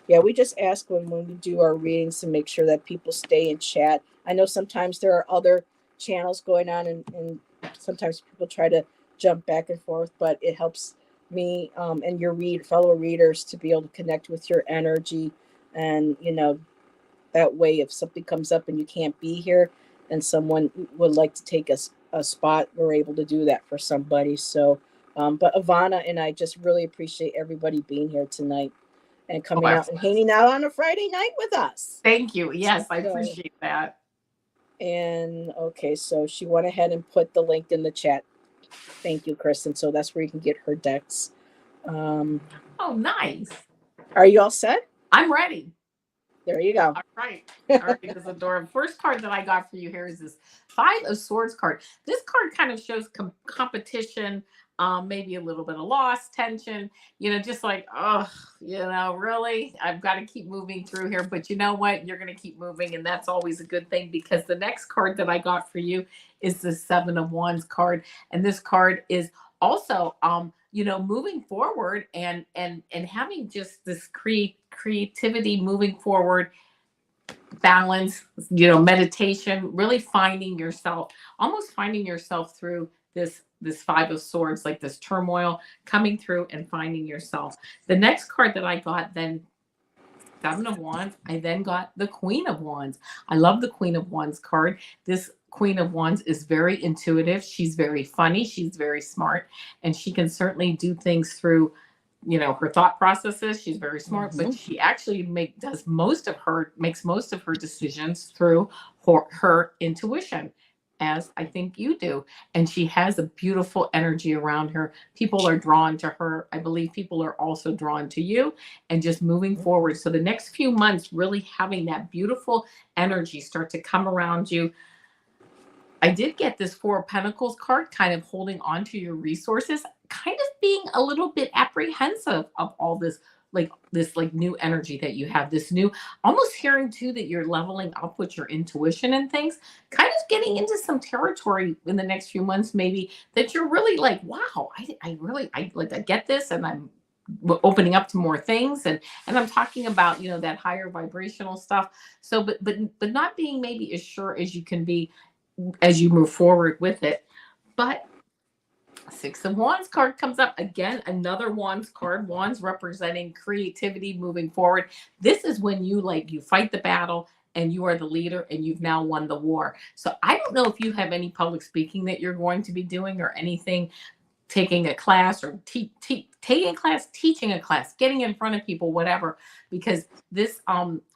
Yeah, we just ask when we do our readings to make sure that people stay in chat. I know sometimes there are other channels going on, and sometimes people try to jump back and forth, but it helps me and your fellow readers to be able to connect with your energy. And, that way, if something comes up and you can't be here and someone would like to take a spot, we're able to do that for somebody. So, but Avana and I just really appreciate everybody being here tonight and coming out and hanging out on a Friday night with us. Thank you. Yes, I appreciate that. And okay, so she went ahead and put the link in the chat. Thank you, Kristen. So that's where you can get her decks. Oh, nice. Are you all set? I'm ready. There you go. All right. All right, Isadora. First card that I got for you here is this 5 of Swords card. This card kind of shows competition, maybe a little bit of loss, tension, just like, oh, really, I've got to keep moving through here. But you know what? You're going to keep moving. And that's always a good thing, because the next card that I got for you is the 7 of Wands card. And this card is also, moving forward and having just this creativity moving forward, balance, meditation, really finding yourself, almost finding yourself through this 5 of Swords, like this turmoil, coming through and finding yourself. The next card that I got, then 7 of Wands, I then got the Queen of Wands. I love the Queen of Wands card. This Queen of Wands is very intuitive. She's very funny. She's very smart, and she can certainly do things through, her thought processes. She's very smart, but she actually makes most of her decisions through her intuition, as I think you do. And she has a beautiful energy around her. People are drawn to her. I believe people are also drawn to you, and just moving forward. So the next few months, really having that beautiful energy start to come around you. I did get this 4 of Pentacles card, kind of holding on to your resources, kind of being a little bit apprehensive of all this, like new energy that you have, this new, almost hearing too that you're leveling up with your intuition and things, kind of getting into some territory in the next few months, maybe, that you're really like, wow, I get this, and I'm opening up to more things, and I'm talking about, that higher vibrational stuff. So, but not being maybe as sure as you can be as you move forward with it. But 6 of Wands card comes up again, another Wands card. Wands representing creativity, moving forward. This is when you fight the battle and you are the leader and you've now won the war. So I don't know if you have any public speaking that you're going to be doing, or anything, taking a class, or taking a class, teaching a class, getting in front of people, whatever, because this,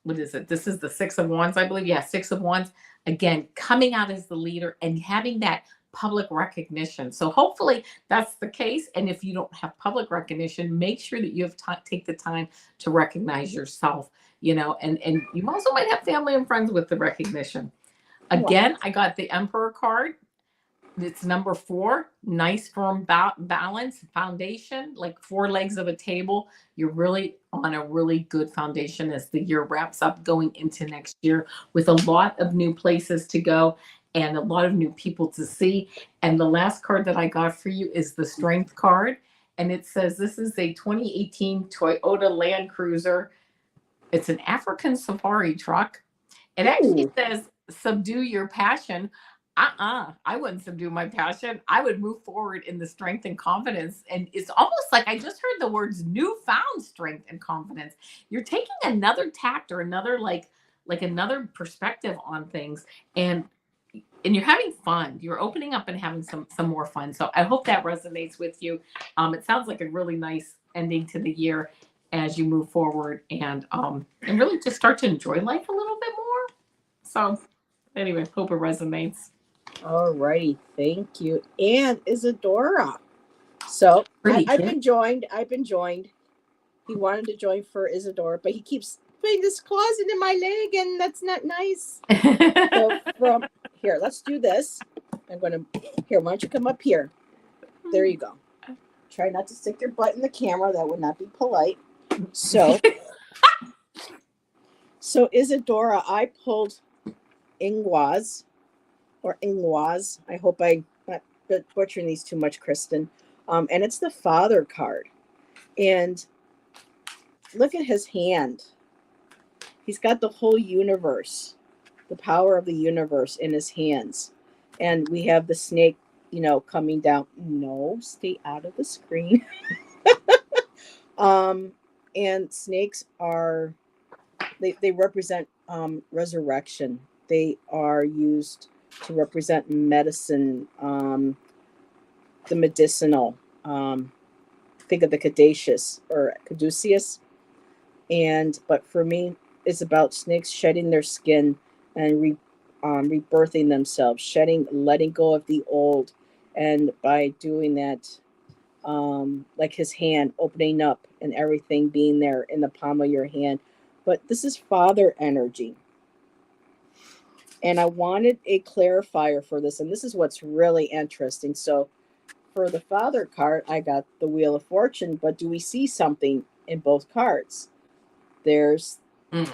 what is it? This is the 6 of Wands, I believe. Yeah, 6 of Wands. Again, coming out as the leader and having that public recognition. So hopefully that's the case. And if you don't have public recognition, make sure that you have take the time to recognize yourself, and you also might have family and friends with the recognition. Again, I got the Emperor card. It's number 4, nice firm balance, foundation, like 4 legs of a table. You're really on a really good foundation as the year wraps up, going into next year, with a lot of new places to go and a lot of new people to see. And the last card that I got for you is the Strength card. And it says this is a 2018 Toyota Land Cruiser. It's an African safari truck. It actually says, subdue your passion. I wouldn't subdue my passion. I would move forward in the strength and confidence. And it's almost like I just heard the words newfound strength and confidence. You're taking another tact, or another like another perspective on things, and you're having fun. You're opening up and having some more fun. So I hope that resonates with you. It sounds like a really nice ending to the year as you move forward, and really just start to enjoy life a little bit more. So anyway, hope it resonates. All righty, thank you. And Isadora. So I've been joined. He wanted to join for Isadora, but he keeps putting this claws into my leg, and that's not nice. So from here, let's do this. I'm gonna here. Why don't you come up here? There you go. Try not to stick your butt in the camera. That would not be polite. So So Isadora, I pulled Ingwaz or Ingwaz. I hope I'm not butchering these too much, Kristen. And it's the Father card. And look at his hand. He's got the whole universe, the power of the universe in his hands. And we have the snake, coming down. No, stay out of the screen. um, and snakes are, they represent resurrection. They are used to represent medicine, the medicinal. Think of the caduceus or caduceus. But for me, it's about snakes shedding their skin and rebirthing themselves, letting go of the old. And by doing that, like his hand opening up and everything being there in the palm of your hand. But this is father energy. And I wanted a clarifier for this. And this is what's really interesting. So for the father card, I got the Wheel of Fortune. But do we see something in both cards? There's I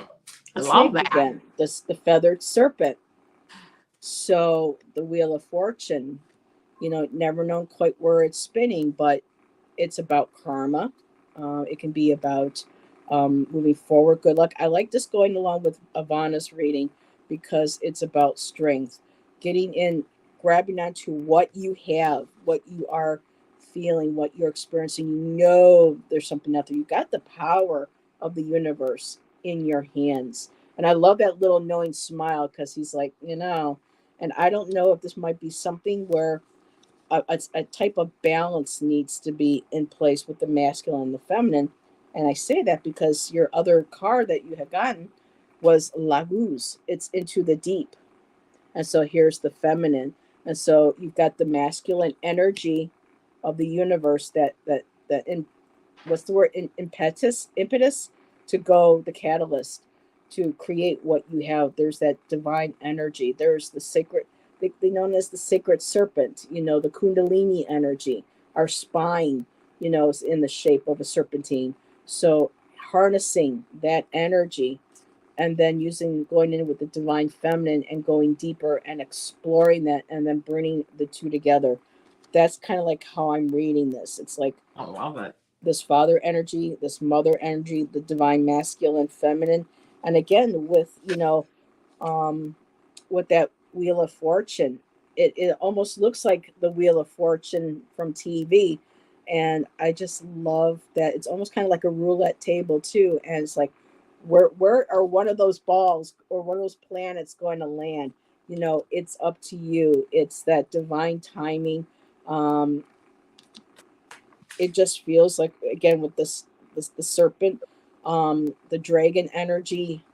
the love snake that. again, the feathered serpent. So the Wheel of Fortune, never known quite where it's spinning, but it's about karma. It can be about moving forward, good luck. I like this going along with Avana's reading because it's about strength, getting in, grabbing onto what you have, what you are feeling, what you're experiencing. There's something out there. You got the power of the universe in your hands. And I love that little knowing smile because he's like, and I don't know if this might be something where a type of balance needs to be in place with the masculine and the feminine. And I say that because your other card that you have gotten was Laguz. It's into the deep. And so here's the feminine. And so you've got the masculine energy of the universe what's the word? Impetus to go, the catalyst to create what you have. There's that divine energy. There's the sacred, they known as the sacred serpent, the Kundalini energy. Our spine, is in the shape of a serpentine. So harnessing that energy and then going in with the divine feminine and going deeper and exploring that and then bringing the two together. That's kind of like how I'm reading this. It's like, I love it. This father energy, this mother energy, the divine masculine, feminine. And again, with that Wheel of Fortune, it almost looks like the Wheel of Fortune from TV. And I just love that it's almost kind of like a roulette table too. And it's like, where are one of those balls or one of those planets going to land? It's up to you. It's that divine timing. It just feels like, again, with this the serpent, the dragon energy,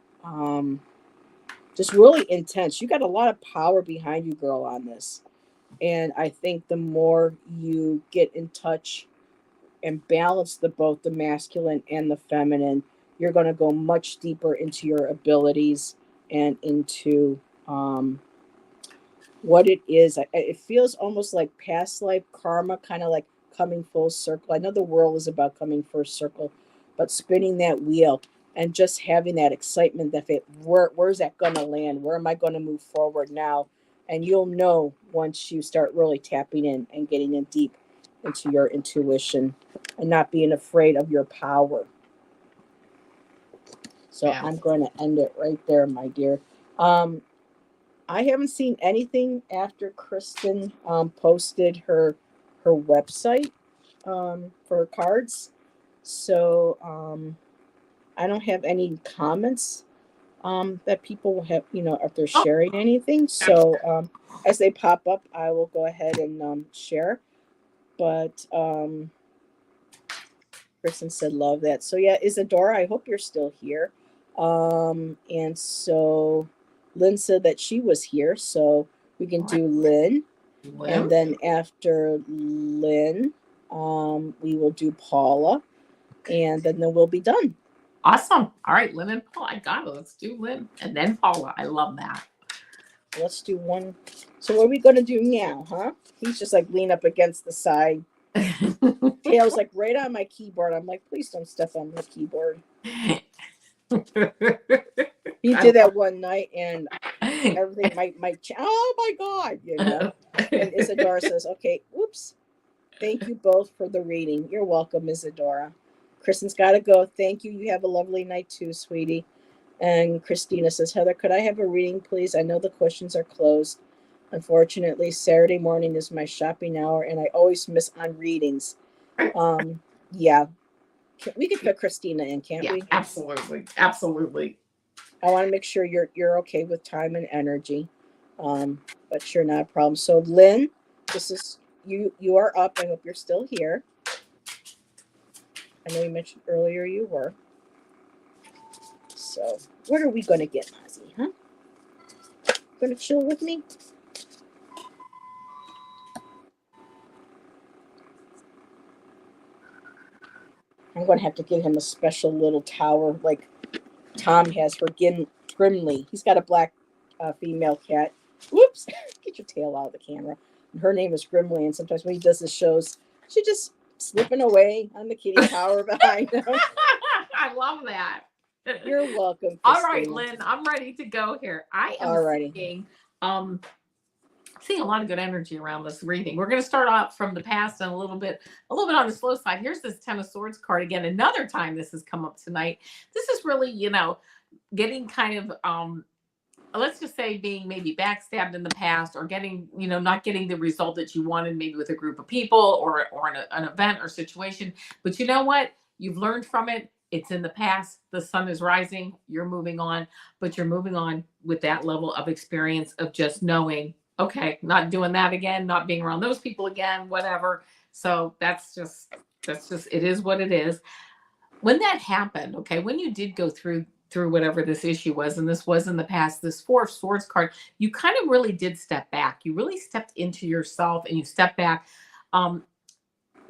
just really intense. You got a lot of power behind you, girl, on this. And I think the more you get in touch and balance both the masculine and the feminine, you're going to go much deeper into your abilities and into what it is. It feels almost like past life karma, kind of like coming full circle. I know the world is about coming full circle, but spinning that wheel and just having that excitement that where's that going to land? Where am I going to move forward now? And you'll know once you start really tapping in and getting in deep into your intuition and not being afraid of your power. So yeah. I'm going to end it right there, my dear. I haven't seen anything after Kristen posted her website for cards. So I don't have any comments that people will have, if they're sharing anything. So as they pop up, I will go ahead and share. But Kristen said, love that. So yeah, Isadora, I hope you're still here. And so Lynn said that she was here, so we can do Lynn. And then after Lynn, we will do Paula, and then we'll be done. Awesome. All right, Lynn and Paula. I got it. Let's do Lynn and then Paula. I love that. Let's do one. So what are we going to do now, huh? He's just like lean up against the side. Tail's like right on my keyboard. I'm like, please don't step on my keyboard. He did that one night, and everything, oh my God, you know. And Isadora says, okay, oops. Thank you both for the reading. You're welcome, Isadora. Kristen's got to go. Thank you. You have a lovely night too, sweetie. And Christina says, Heather, could I have a reading, please? I know the questions are closed. Unfortunately, Saturday morning is my shopping hour, and I always miss on readings. Yeah. We could put Christina in, can't we? Absolutely. Absolutely. I want to make sure you're okay with time and energy. But you're not a problem. So Lynn, this is you are up. I hope you're still here. I know you mentioned earlier you were. So what are we gonna get, Ozzy? Huh? Gonna chill with me? I'm gonna have to give him a special little tower like Tom has for Grimly. He's got a black female cat. Whoops! Get your tail out of the camera. Her name is Grimly, and sometimes when he does the shows, she just slipping away on the kitty tower behind him. I love that. You're welcome, Christina. All right, Lynn, I'm ready to go here. I am seeing a lot of good energy around this reading. We're going to start off from the past and a little bit on the slow side. Here's this Ten of Swords card again. Another time this has come up tonight. This is really, getting kind of, let's just say being maybe backstabbed in the past, or getting, not getting the result that you wanted, maybe with a group of people or an event or situation. But you know what? You've learned from it. It's in the past. The sun is rising. You're moving on, but you're moving on with that level of experience of just knowing, okay, not doing that again, not being around those people again, whatever. So that's just, it is what it is. When that happened, okay, when you did go through whatever this issue was, and this was in the past, this Four of Swords card, you kind of really did step back. You really stepped into yourself, and you stepped back,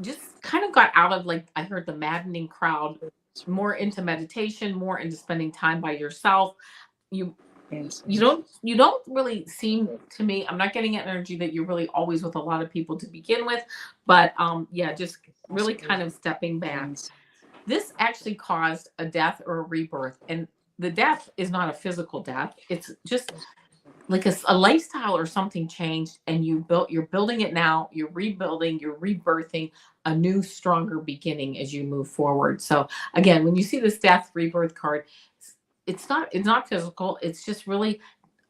just kind of got out of, like, I heard the maddening crowd, more into meditation, more into spending time by yourself. You don't really seem to me, I'm not getting an energy that you're really always with a lot of people to begin with, but just really kind of stepping back. This actually caused a death or a rebirth, and the death is not a physical death. It's just like a lifestyle or something changed, and you're building it now, you're rebuilding, you're rebirthing a new, stronger beginning as you move forward. So again, when you see this death rebirth card, it's not physical. It's just really,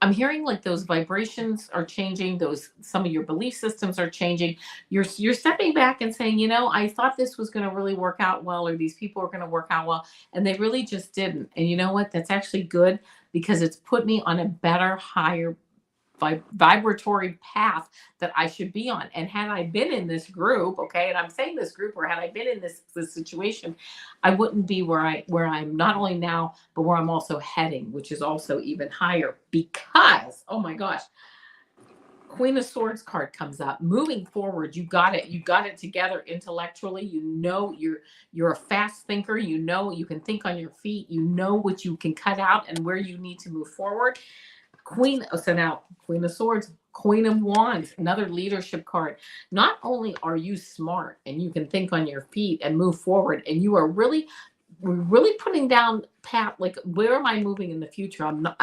I'm hearing like those vibrations are changing. Some of your belief systems are changing. You're stepping back and saying, I thought this was going to really work out well, or these people are going to work out well, and they really just didn't. And you know what? That's actually good, because it's put me on a better, higher vibratory path that I should be on. And had I been in this group, okay, and I'm saying this group, or had I been in this situation, I wouldn't be where I'm not only now, but where I'm also heading, which is also even higher, because, oh my gosh, Queen of Swords card comes up. Moving forward, you got it together intellectually. You're a fast thinker. You can think on your feet. You know what you can cut out and where you need to move forward. So now Queen of Swords, Queen of Wands, another leadership card. Not only are you smart and you can think on your feet and move forward, and you are really putting down path, like, where am I moving in the future? I'm not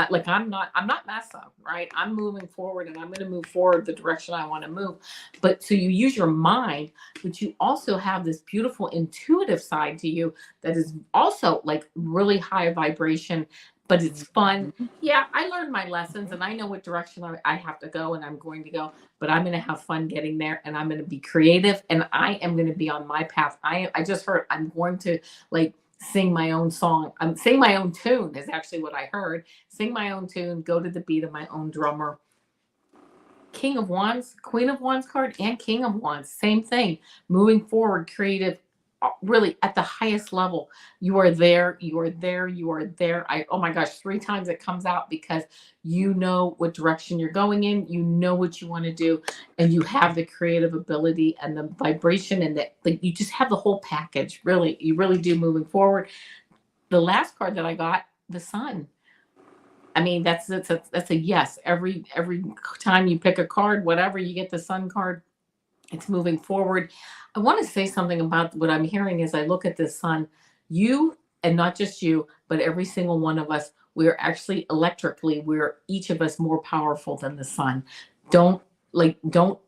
messed up, right? I'm moving forward, and I'm going to move forward the direction I want to move. But so you use your mind, but you also have this beautiful intuitive side to you that is also like really high vibration, but it's fun. Yeah, I learned my lessons, and I know what direction I have to go, and I'm going to go, but I'm going to have fun getting there, and I'm going to be creative, and I am going to be on my path. I just heard I'm going to, like, sing my own song. Sing my own tune is actually what I heard. Sing my own tune, go to the beat of my own drummer. King of Wands, Queen of Wands card, and King of Wands, same thing. Moving forward, creative, really at the highest level. You are there. Oh my gosh, 3 times it comes out, because you know what direction you're going in. You know what you want to do, and you have the creative ability and the vibration, and you just have the whole package. Really, you really do, moving forward. The last card that I got, the Sun. I mean, that's a yes. Every time you pick a card, whatever, you get the Sun card. It's moving forward. I want to say something about what I'm hearing as I look at this Sun. You, and not just you, but every single one of us, we're actually electrically, we're each of us more powerful than the sun. Don't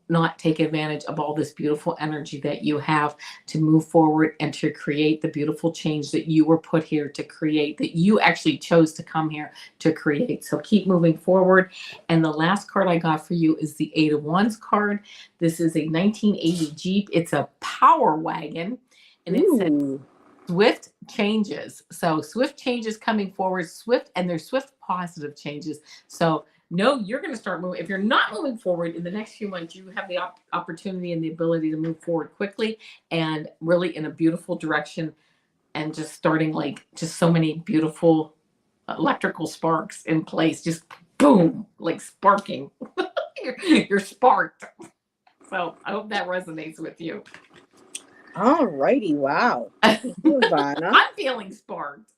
not take advantage of all this beautiful energy that you have to move forward and to create the beautiful change that you were put here to create, that you actually chose to come here to create. So keep moving forward. And the last card I got for you is the 8 of Wands card. This is a 1980 Jeep. It's a power wagon, and it says swift changes. So swift changes coming forward, swift, and they're swift positive changes. So no, you're going to start moving. If you're not moving forward in the next few months, you have the opportunity and the ability to move forward quickly and really in a beautiful direction, and just starting like just so many beautiful electrical sparks in place. Just boom, like sparking. You're sparked. So I hope that resonates with you. All righty. Wow. Avana. I'm feeling sparked.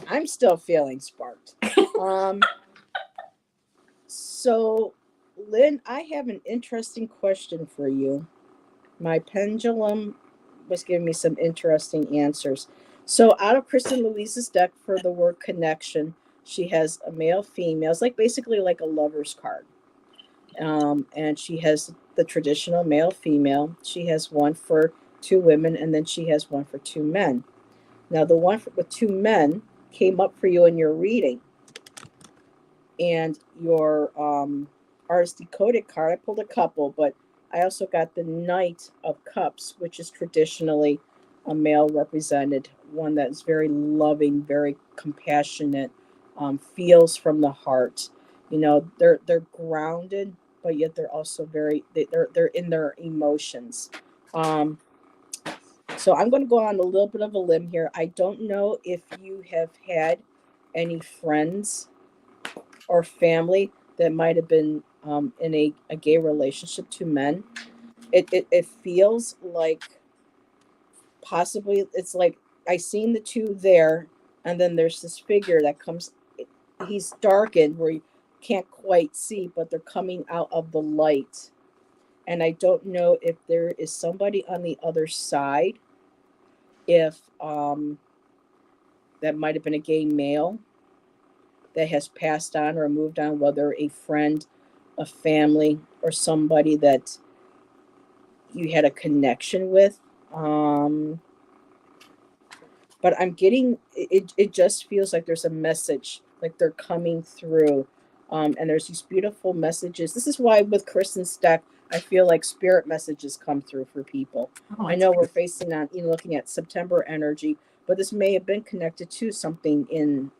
I'm still feeling sparked. So, Lynn, I have an interesting question for you. My pendulum was giving me some interesting answers. So, out of Kristen Louise's deck for the word connection, she has a male, female. It's like basically like a lover's card. And she has the traditional male, female. She has one for 2 women, and then she has one for 2 men. Now, the one with 2 men came up for you in your reading. And your artist decoded card, I pulled a couple, but I also got the Knight of Cups, which is traditionally a male represented, one that's very loving, very compassionate, feels from the heart. You know, they're grounded, but yet they're also they're in their emotions. So I'm going to go on a little bit of a limb here. I don't know if you have had any friends or family that might have been in a gay relationship to men. It feels like possibly it's like I seen the 2 there, and then there's this figure that comes. He's darkened where you can't quite see, but they're coming out of the light. And I don't know if there is somebody on the other side, if that might have been a gay male that has passed on or moved on, whether a friend, a family, or somebody that you had a connection with. But I'm getting it just feels like there's a message, like they're coming through. And there's these beautiful messages. This is why with Kristen's deck, I feel like spirit messages come through for people. I know we're facing on, looking at September energy, but this may have been connected to something in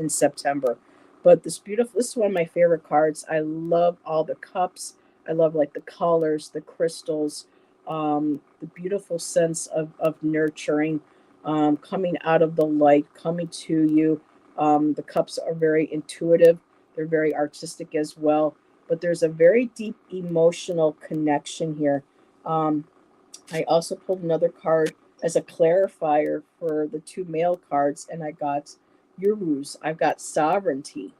September. But this is one of my favorite cards. I love all the cups. I love like the colors, the crystals, the beautiful sense of nurturing, coming out of the light, coming to you. The cups are very intuitive. They're very artistic as well, but there's a very deep emotional connection here. I also pulled another card as a clarifier for the 2 male cards, and I got Uruz. I've got sovereignty.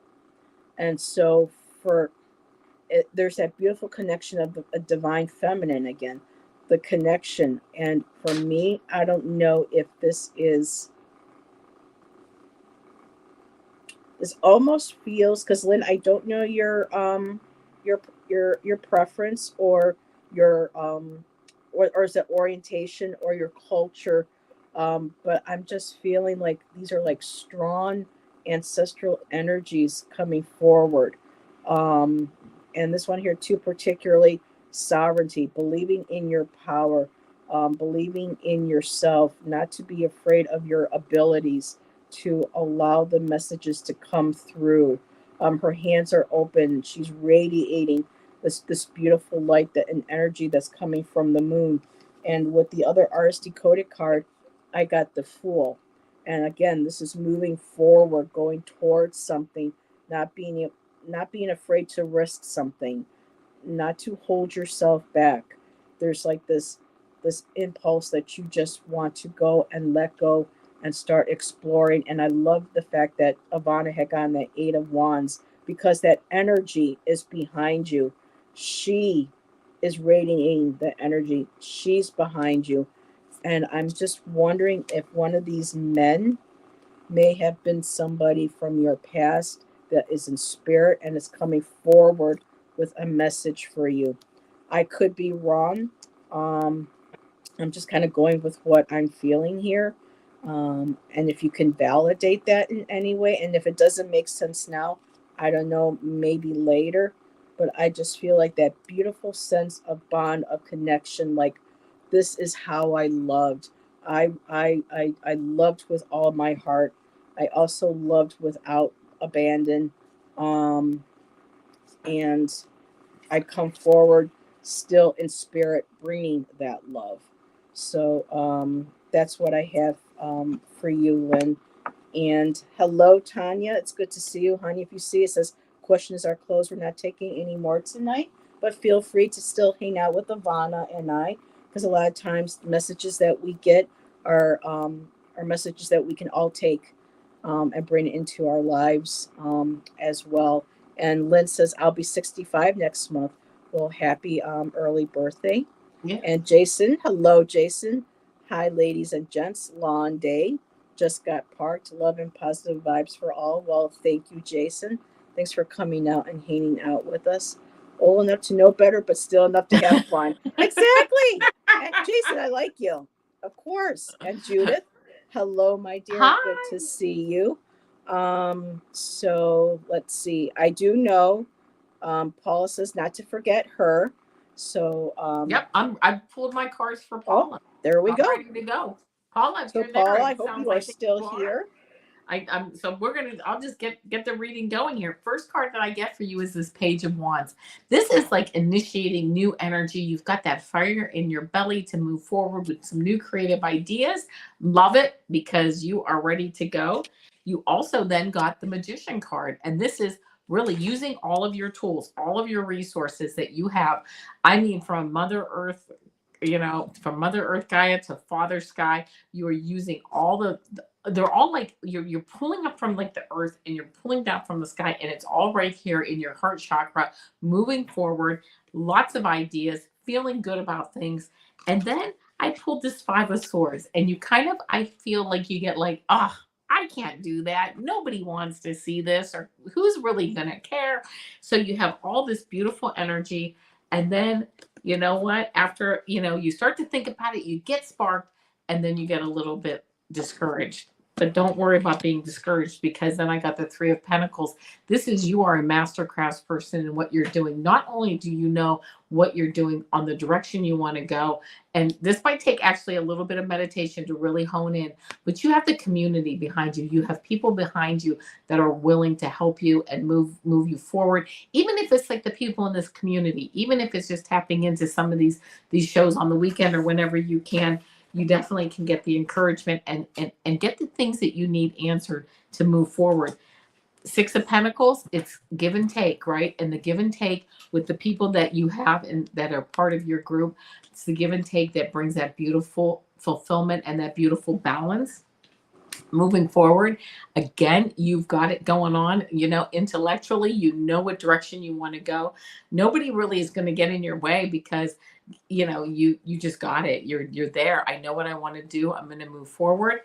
And so there's that beautiful connection of a divine feminine again, the connection. And for me, I don't know if this almost feels, because Lynn, I don't know your preference or your or is it orientation or your culture, but I'm just feeling like these are like strong ancestral energies coming forward, and this one here too, particularly sovereignty, believing in your power, believing in yourself, not to be afraid of your abilities, to allow the messages to come through. Her hands are open. She's radiating this beautiful light, that an energy that's coming from the moon. And with the other artist decoded card, I got the Fool. And again, this is moving forward, going towards something, not being afraid to risk something, not to hold yourself back. There's like this impulse that you just want to go and let go and start exploring. And I love the fact that Avana had gotten that 8 of Wands, because that energy is behind you. She is radiating the energy. She's behind you. And I'm just wondering if one of these men may have been somebody from your past that is in spirit and is coming forward with a message for you. I could be wrong. Um, I'm just kind of going with what I'm feeling here. And if you can validate that in any way, and if it doesn't make sense now, I don't know, maybe later. But I just feel like that beautiful sense of bond, of connection. Like, this is how I loved. I loved with all my heart. I also loved without abandon. Um, and I come forward still in spirit, bringing that love. So that's what I have for you, Lynn. And hello, Tanya. It's good to see you, honey. If you see, it says questions are closed. We're not taking any more tonight, but feel free to still hang out with Avana and I, because a lot of times the messages that we get are messages that we can all take and bring into our lives as well. And Lynn says, I'll be 65 next month. Well, happy early birthday. Yeah. And Jason, hello, Jason. Hi, ladies and gents. Lawn day. Just got parked. Love and positive vibes for all. Well, thank you, Jason. Thanks for coming out and hanging out with us. Old enough to know better, but still enough to have fun. Exactly. And Jason, I like you. Of course. And Judith, hello, my dear. Hi. Good to see you. So let's see. I do know Paula says not to forget her. So Yep, I've pulled my cards for Paula. Oh, there we I'm go. ready to go. Paula, if So you're there, Paula, I it hope sounds you are like still you are. here. I'm so I'll just get the reading going here. First card that I get for you is this Page of Wands. This is like initiating new energy. You've got that fire in your belly to move forward with some new creative ideas. Love it, because you are ready to go. You also then got the Magician card, and this is really using all of your tools, all of your resources that you have. I mean, from Mother Earth, from Mother Earth Gaia to Father Sky, you are using all they're all like you're pulling up from like the earth, and you're pulling down from the sky, and it's all right here in your heart chakra, moving forward, lots of ideas, feeling good about things. And then I pulled this Five of Swords, and you kind of, I feel like you get like, oh, I can't do that. Nobody wants to see this, or who's really gonna care? So you have all this beautiful energy, and then you know what? After you start to think about it, you get sparked, and then you get a little bit discouraged. But don't worry about being discouraged, because then I got the Three of Pentacles. This is, you are a master crafts person in what you're doing. Not only do you know what you're doing on the direction you want to go, and this might take actually a little bit of meditation to really hone in, but you have the community behind you. You have people behind you that are willing to help you and move you forward. Even if it's like the people in this community, even if it's just tapping into some of these shows on the weekend or whenever you can, you definitely can get the encouragement and get the things that you need answered to move forward. Six of Pentacles, it's give and take, right? And the give and take with the people that you have and that are part of your group, it's the give and take that brings that beautiful fulfillment and that beautiful balance. Moving forward, again, you've got it going on, intellectually, what direction you want to go. Nobody really is going to get in your way, because you just got it. You're there. I know what I want to do. I'm going to move forward.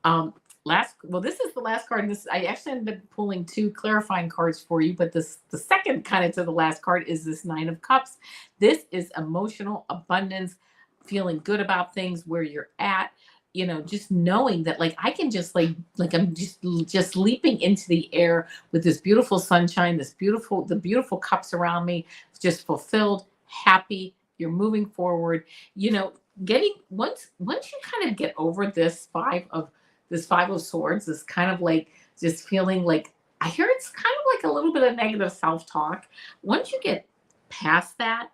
This is the last card. And this, I actually ended up pulling two clarifying cards for you, but the second kind of to the last card is this Nine of Cups. This is emotional abundance, feeling good about things, where you're at, just knowing that like I can just like I'm just leaping into the air with this beautiful sunshine, the beautiful cups around me, just fulfilled, happy. You're moving forward, getting once you kind of get over this Five of Swords, this kind of like just feeling like, I hear it's kind of like a little bit of negative self-talk. Once you get past that,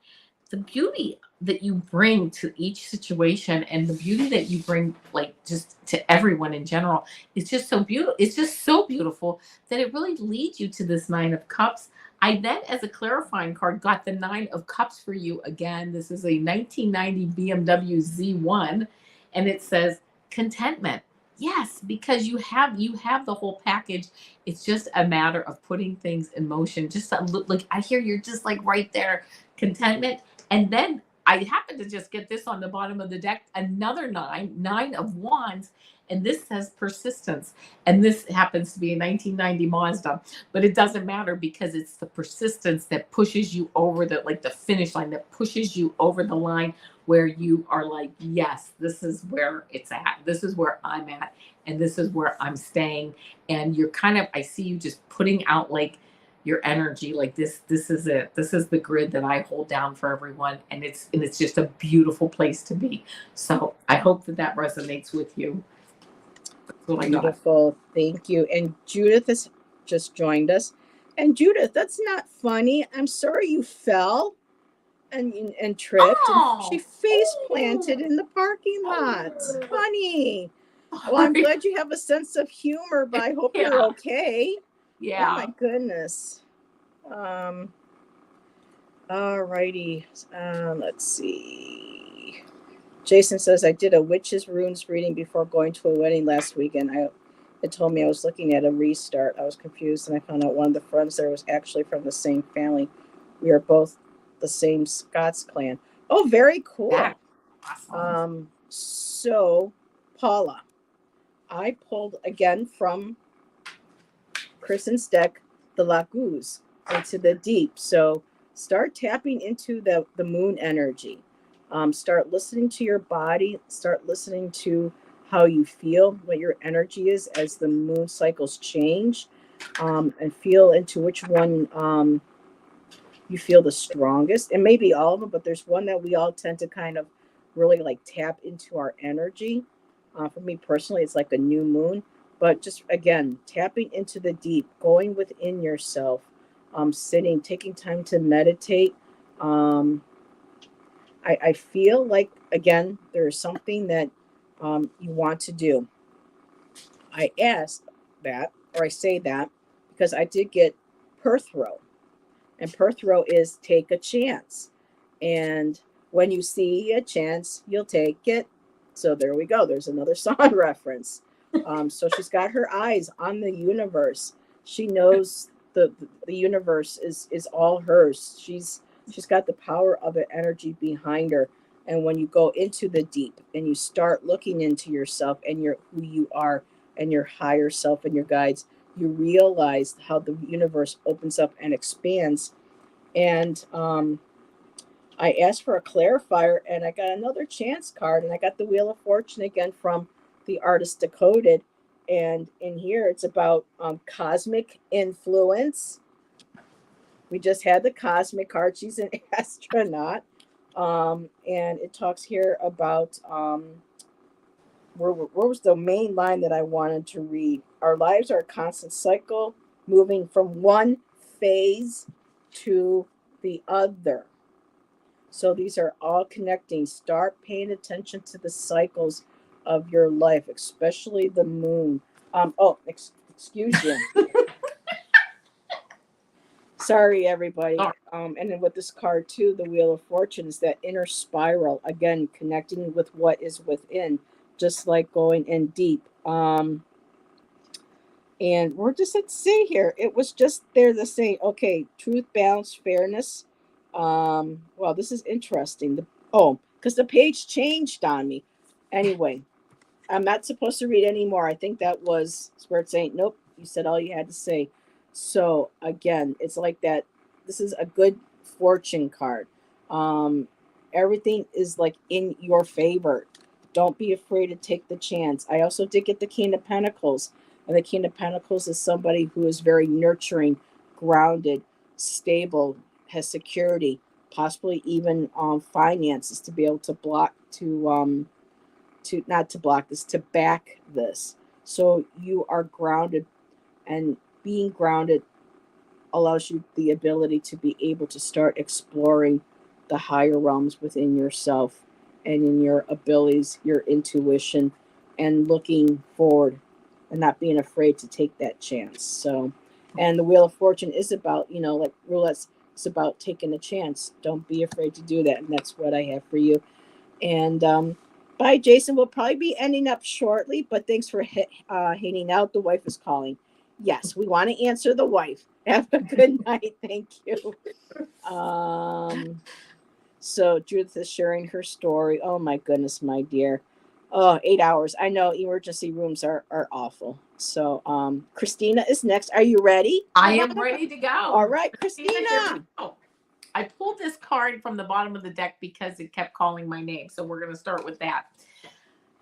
the beauty that you bring to each situation, and the beauty that you bring like just to everyone in general, is just so beautiful. It's just so beautiful that it really leads you to this Nine of Cups. I then, as a clarifying card, got the Nine of Cups for you again. This is a 1990 BMW Z1, and it says contentment. Yes, because you have the whole package. It's just a matter of putting things in motion. Just like I hear you're just like right there, contentment. And then I happen to just get this on the bottom of the deck, another nine of wands. And this says persistence. And this happens to be a 1990 Mazda, but it doesn't matter because it's the persistence that pushes you over the finish line, that pushes you over the line where you are like, yes, this is where it's at. This is where I'm at. And this is where I'm staying. And you're I see you just putting out like your energy, like this is it. This is the grid that I hold down for everyone. And it's just a beautiful place to be. So I hope that resonates with you. Beautiful. Thank you. And Judith has just joined us. And Judith, that's not funny. I'm sorry you fell and tripped. Oh. And she face planted in the parking lot. Honey. Well, I'm glad you have a sense of humor, but I hope you're okay. Yeah. Oh my goodness. All righty. Let's see. Jason says, I did a witch's runes reading before going to a wedding last weekend. It told me I was looking at a restart. I was confused, and I found out one of the friends there was actually from the same family. We are both the same Scots clan. Oh, very cool. That's awesome. So, Paula, I pulled again from Kristen's deck, the Laguz, into the deep. So start tapping into the moon energy. Start listening to your body. Start listening to how you feel, what your energy is as the moon cycles change, and feel into which one you feel the strongest. And maybe all of them, but there's one that we all tend to kind of really like tap into our energy. For me personally, it's like a new moon. But just again, tapping into the deep, going within yourself, sitting, taking time to meditate. I feel like, again, there's something that you want to do. I ask that, or I say that, because I did get Perth Row. And Perth Row is take a chance. And when you see a chance, you'll take it. So there we go. There's another song reference. So she's got her eyes on the universe. She knows the universe is all hers. She's got the power of the energy behind her. And when you go into the deep and you start looking into yourself and who you are and your higher self and your guides, you realize how the universe opens up and expands. And I asked for a clarifier, and I got another chance card, and I got the Wheel of Fortune again from the Artist Decoded. And in here, it's about cosmic influence. We just had the cosmic card. She's an astronaut. And it talks here about where was the main line that I wanted to read? Our lives are a constant cycle, moving from one phase to the other. So these are all connecting. Start paying attention to the cycles of your life, especially the moon. Excuse you. Sorry, everybody. And then with this card too, the Wheel of Fortune is that inner spiral, again, connecting with what is within, just like going in deep. And we're just, let's see here. It was just there the same. Okay, truth, balance, fairness. Well, this is interesting. Because the page changed on me. Anyway, I'm not supposed to read anymore. I think that was where it's saying, nope, you said all you had to say. So again, it's like that. This is a good fortune card. Everything is like in your favor. Don't be afraid to take the chance. I also did get the King of Pentacles. And the King of Pentacles is somebody who is very nurturing, grounded, stable, has security, possibly even finances to be able to back this. So you are grounded, and being grounded allows you the ability to be able to start exploring the higher realms within yourself and in your abilities, your intuition, and looking forward and not being afraid to take that chance. So, and the Wheel of Fortune is about, like roulette's, it's about taking a chance. Don't be afraid to do that. And that's what I have for you. And bye, Jason. We'll probably be ending up shortly, but thanks for hanging out. The wife is calling. Yes, we want to answer the wife. Have a good night. Thank you. So Judith is sharing her story. Oh my goodness, my dear. Oh, 8 hours. I know emergency rooms are awful. So Christina is next. Are you ready? I am ready to go. All right, Christina, here Christina. we go. I pulled this card from the bottom of the deck because it kept calling my name. So we're going to start with that.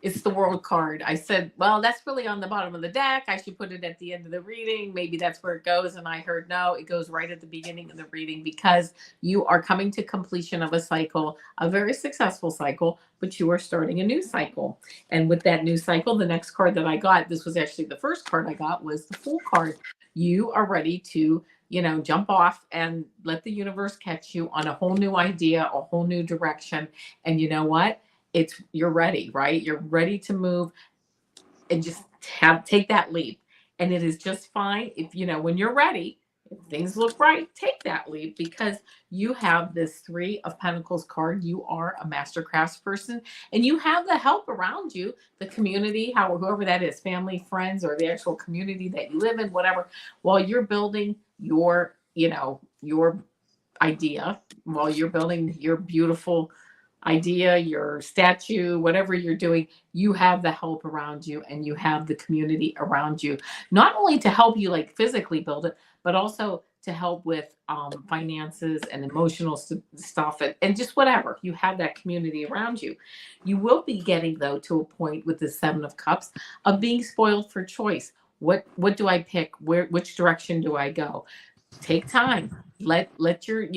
It's the World card. I said, well, that's really on the bottom of the deck. I should put it at the end of the reading. Maybe that's where it goes. And I heard, no, it goes right at the beginning of the reading, because you are coming to completion of a cycle, a very successful cycle, but you are starting a new cycle. And with that new cycle, the next card that I got, this was actually the first card I got, was the Fool card. You are ready to, jump off and let the universe catch you on a whole new idea, a whole new direction. And you know what? You're ready, right? You're ready to move and just take that leap. And it is just fine if, when you're ready, if things look right, take that leap, because you have this Three of Pentacles card. You are a master crafts person, and you have the help around you, the community, whoever that is, family, friends, or the actual community that you live in, whatever, while you're building your idea, while you're building your beautiful idea, your statue, whatever you're doing, you have the help around you, and you have the community around you, not only to help you like physically build it, but also to help with finances and emotional stuff, and just whatever. You have that community around you. You will be getting, though, to a point with the Seven of Cups of being spoiled for choice. What do I pick? Which direction do I go? Take time. Let your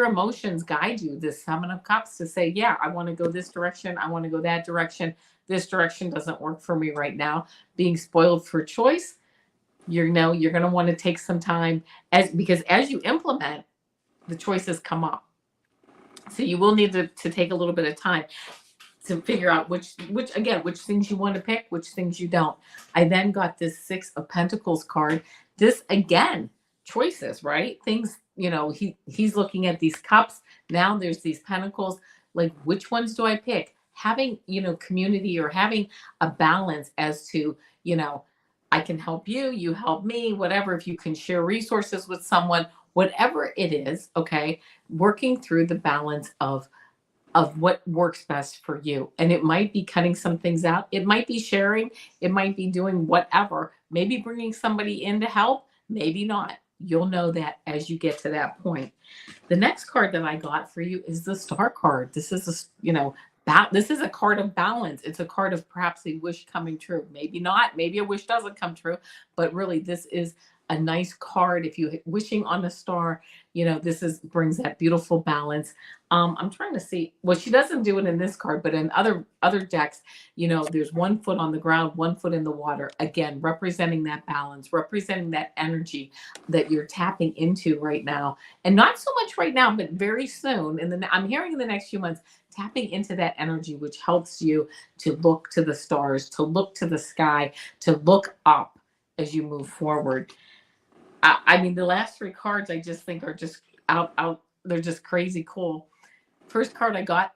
emotions guide you. This Seven of Cups, to say, yeah, I want to go this direction, I want to go that direction, this direction doesn't work for me right now. Being spoiled for choice, you're going to want to take some time, because as you implement, the choices come up. So you will need to take a little bit of time to figure out which things you want to pick, which things you don't. I then got this Six of Pentacles card. This, again, choices, right? Things, he's looking at these cups. Now there's these pentacles. Like, which ones do I pick? Having, community, or having a balance as to, I can help you, you help me, whatever. If you can share resources with someone, whatever it is, okay, working through the balance of what works best for you. And it might be cutting some things out. It might be sharing. It might be doing whatever. Maybe bringing somebody in to help. Maybe not. You'll know that as you get to that point. The next card that I got for you is the Star card. This is this is a card of balance. It's a card of perhaps a wish coming true. Maybe not. Maybe a wish doesn't come true. But really, this is a nice card. If you're wishing on the star, this brings that beautiful balance. I'm trying to see. Well, she doesn't do it in this card, but in other decks, there's 1 foot on the ground, 1 foot in the water. Again, representing that balance, representing that energy that you're tapping into right now, and not so much right now, but very soon. And then I'm hearing in the next few months, tapping into that energy, which helps you to look to the stars, to look to the sky, to look up as you move forward. I mean, the last 3 cards I just think are just out. They're just crazy cool. First card I got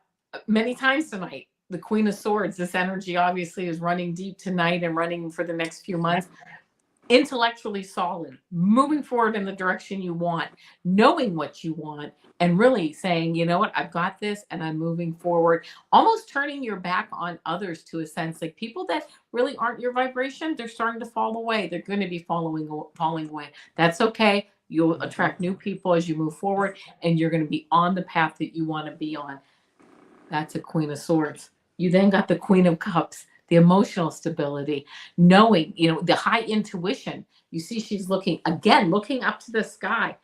many times tonight, the Queen of Swords. This energy obviously is running deep tonight and running for the next few months. Intellectually solid, moving forward in the direction you want, knowing what you want, and really saying, you know what, I've got this and I'm moving forward. Almost turning your back on others, to a sense. Like, people that really aren't your vibration, they're starting to fall away. They're going to be falling away. That's okay. You'll attract new people as you move forward, and you're going to be on the path that you want to be on. That's a Queen of Swords. You then got the Queen of Cups, the emotional stability, knowing, the high intuition. You see, she's looking up to the sky.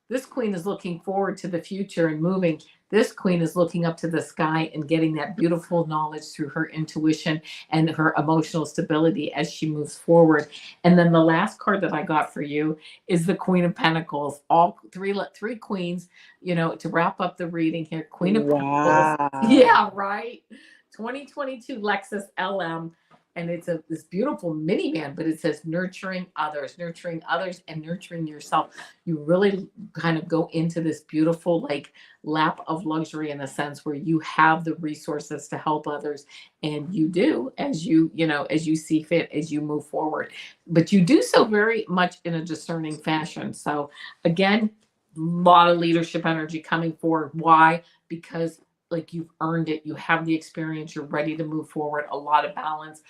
This queen is looking forward to the future and moving. This queen is looking up to the sky and getting that beautiful knowledge through her intuition and her emotional stability as she moves forward. And then the last card that I got for you is the Queen of Pentacles. All three queens, to wrap up the reading here. Queen of Pentacles. Yeah, right. 2022 Lexus LM. And it's this beautiful minivan, but it says nurturing others, and nurturing yourself. You really kind of go into this beautiful, like, lap of luxury, in a sense, where you have the resources to help others. And you do, as you see fit, as you move forward. But you do so very much in a discerning fashion. So again, a lot of leadership energy coming forward. Why? Because like you've earned it. You have the experience. You're ready to move forward. A lot of balance,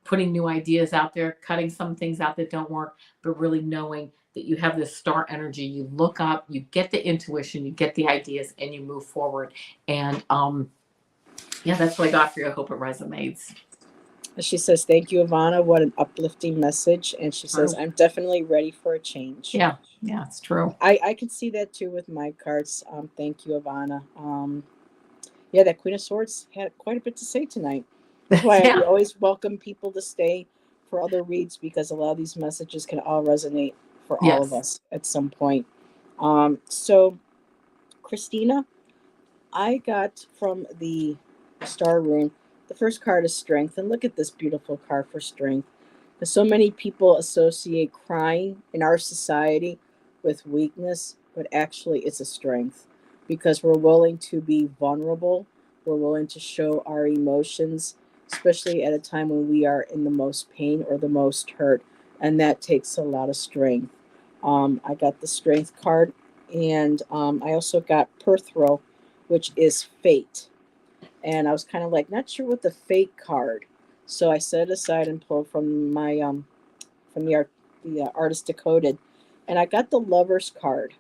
putting new ideas out there, cutting some things out that don't work, but really knowing that you have this star energy. You look up, you get the intuition, you get the ideas, and you move forward. And yeah, that's what I got for you. I hope it resonates. She says, thank you, Avana. What an uplifting message. And she says, I'm definitely ready for a change. Yeah, it's true. I can see that too with my cards. Thank you, Avana. Yeah, that Queen of Swords had quite a bit to say tonight. That's why we always welcome people to stay for other reads, because a lot of these messages can all resonate for all of us at some point. So, Christina, I got from the Star Rune, the first card is Strength. And look at this beautiful card for Strength. Because so many people associate crying in our society with weakness, but actually it's a strength, because we're willing to be vulnerable. We're willing to show our emotions, especially at a time when we are in the most pain or the most hurt. And that takes a lot of strength. I got the Strength card, and I also got Perthrow, which is Fate. And I was kind of like not sure what the Fate card, so I set it aside and pulled from my from the Artist Decoded, and I got the Lovers card.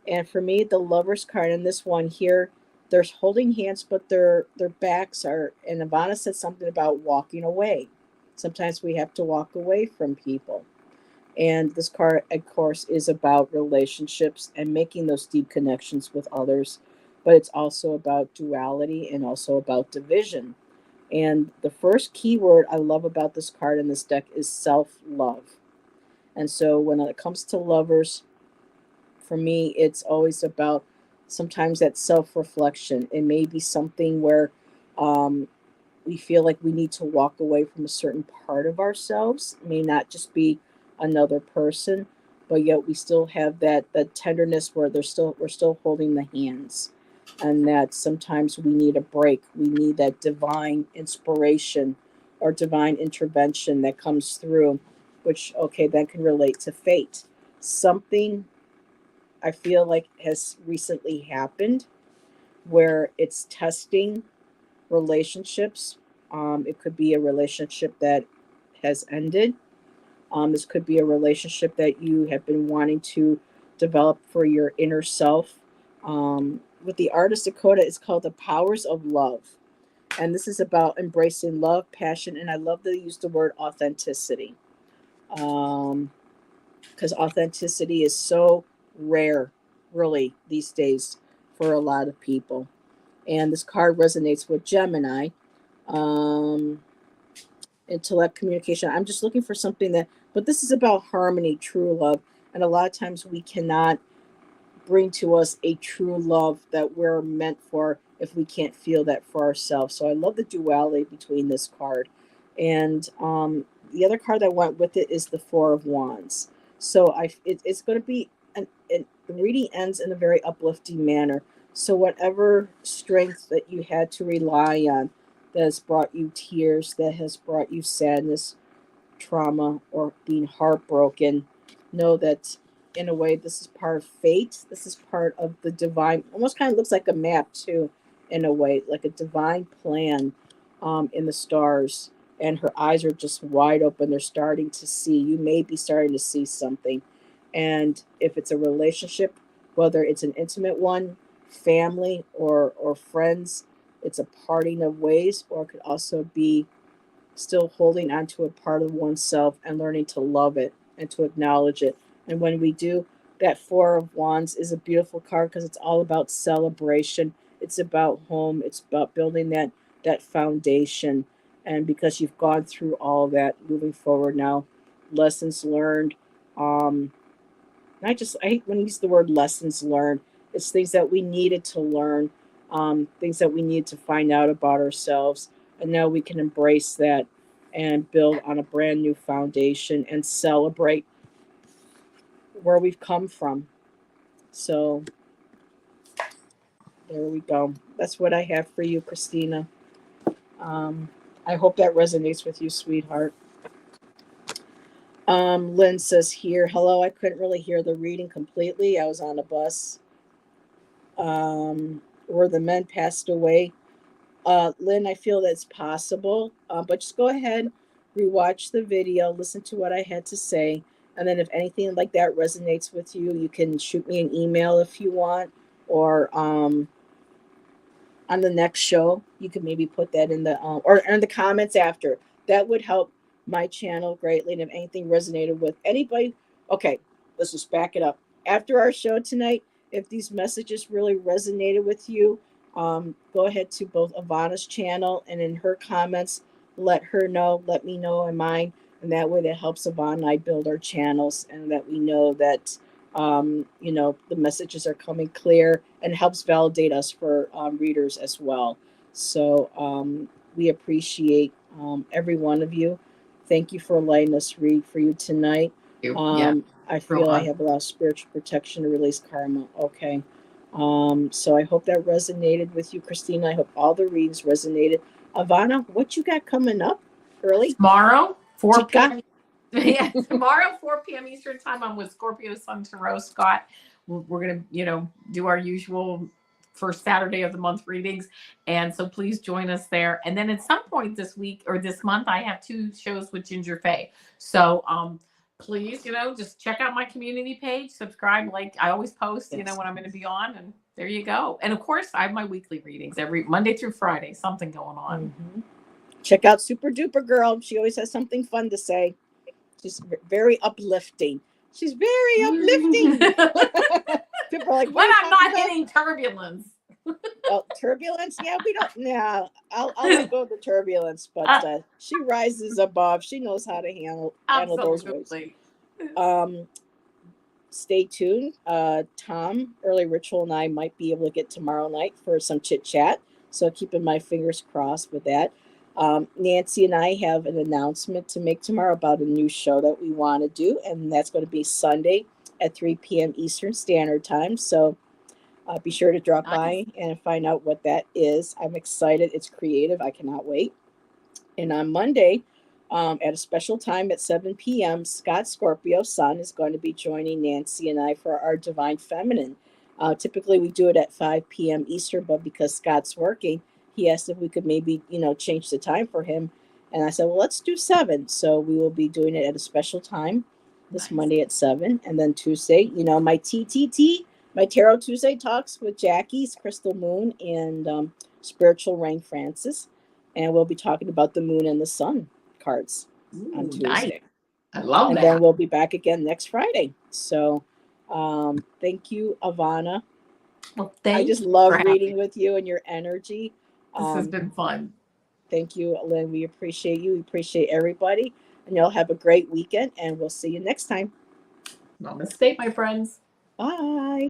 And for me, the Lovers card in this one here, they're holding hands, but their backs are. And Ivana said something about walking away. Sometimes we have to walk away from people. And this card, of course, is about relationships and making those deep connections with others. But it's also about duality and also about division. And the first keyword I love about this card in this deck is self-love. And so when it comes to lovers, for me, it's always about sometimes that self-reflection. It may be something where we feel like we need to walk away from a certain part of ourselves. It may not just be another person, but yet we still have that tenderness where we're still holding the hands, and that sometimes we need a break. We need that divine inspiration or divine intervention that comes through, which that can relate to fate. Something I feel like has recently happened where it's testing relationships. It could be a relationship that has ended. This could be a relationship that you have been wanting to develop for your inner self. With the Artist Dakota, it's called The Powers of Love. And this is about embracing love, passion, and I love to use the word authenticity. Because authenticity is so rare, really, these days for a lot of people. And this card resonates with Gemini. Um, Intellect, communication. I'm just looking for something but this is about harmony, true love. And a lot of times we cannot bring to us a true love that we're meant for if we can't feel that for ourselves. So I love the duality between this card. And the other card that went with it is the Four of Wands. So it's going to be, the reading ends in a very uplifting manner. So whatever strength that you had to rely on, that has brought you tears, that has brought you sadness, trauma, or being heartbroken, know that in a way this is part of fate. This is part of the divine, almost kind of looks like a map too, in a way, like a divine plan in the stars. And her eyes are just wide open. They're starting to see. You may be starting to see something. And if it's a relationship, whether it's an intimate one, family, or friends, it's a parting of ways, or it could also be still holding on to a part of oneself and learning to love it and to acknowledge it. And when we do, that Four of Wands is a beautiful card because it's all about celebration. It's about home. It's about building that foundation. And because you've gone through all that, moving forward now, lessons learned. Um, I hate when you use the word lessons learned. It's things that we needed to learn, things that we need to find out about ourselves. And now we can embrace that and build on a brand new foundation and celebrate where we've come from. So there we go. That's what I have for you, Christina. I hope that resonates with you, sweetheart. Lynn says here, hello, I couldn't really hear the reading completely. I was on a bus. where the men passed away. Lynn, I feel that's possible, but just go ahead, rewatch the video, listen to what I had to say, and then if anything like that resonates with you, you can shoot me an email if you want, or on the next show, you could maybe put that in the or in the comments after. That would help my channel greatly. And if anything resonated with anybody, okay, let's just back it up. After our show tonight, if these messages really resonated with you, go ahead to both Avana's channel and in her comments, let her know, let me know in mine. And that way that helps Avana and I build our channels and that we know that the messages are coming clear and helps validate us for readers as well. So we appreciate every one of you. Thank you for letting us read for you tonight. I feel I have a lot of spiritual protection to release karma. Okay. So I hope that resonated with you, Christina. I hope all the readings resonated. Avana, what you got coming up early? Tomorrow, 4 p.m. Yeah, tomorrow, 4 p.m. Eastern time. I'm with Scorpio Sun Tarot Scott. We're going to, do our usual first Saturday of the month readings. And so please join us there. And then at some point this week or this month, I have 2 shows with Ginger Faye. So please, just check out my community page, subscribe, like I always post, when I'm going to be on. And there you go. And of course, I have my weekly readings every Monday through Friday, something going on. Mm-hmm. Check out Super Duper Girl. She always has something fun to say. She's very uplifting. She's very uplifting. People are like, when I'm not hitting turbulence. Well, turbulence? Yeah, we don't. Yeah, I'll let go of the turbulence, but she rises above. She knows how to handle those waves. Stay tuned. Tom, Early Ritual, and I might be able to get tomorrow night for some chit chat. So keeping my fingers crossed with that. Nancy and I have an announcement to make tomorrow about a new show that we want to do, and that's going to be Sunday at 3 p.m. Eastern Standard Time. So be sure to drop by and find out what that is. I'm excited. It's creative. I cannot wait. And on Monday, at a special time at 7 p.m., Scott Scorpio Sun is going to be joining Nancy and I for our Divine Feminine. Typically, we do it at 5 p.m. Eastern, but because Scott's working, he asked if we could maybe, change the time for him. And I said, well, let's do 7. So we will be doing it at a special time this Monday at 7. And then Tuesday, my TTT, my Tarot Tuesday talks with Jackie's Crystal Moon and Spiritual Rain Francis. And we'll be talking about the moon and the sun cards on Tuesday. Nice. I love that. And then we'll be back again next Friday. So thank you, Avana. Well, I just love reading with you and your energy. This has been fun. Thank you, Lynn. We appreciate you. We appreciate everybody. And y'all have a great weekend. And we'll see you next time. Namaste, my friends. Bye.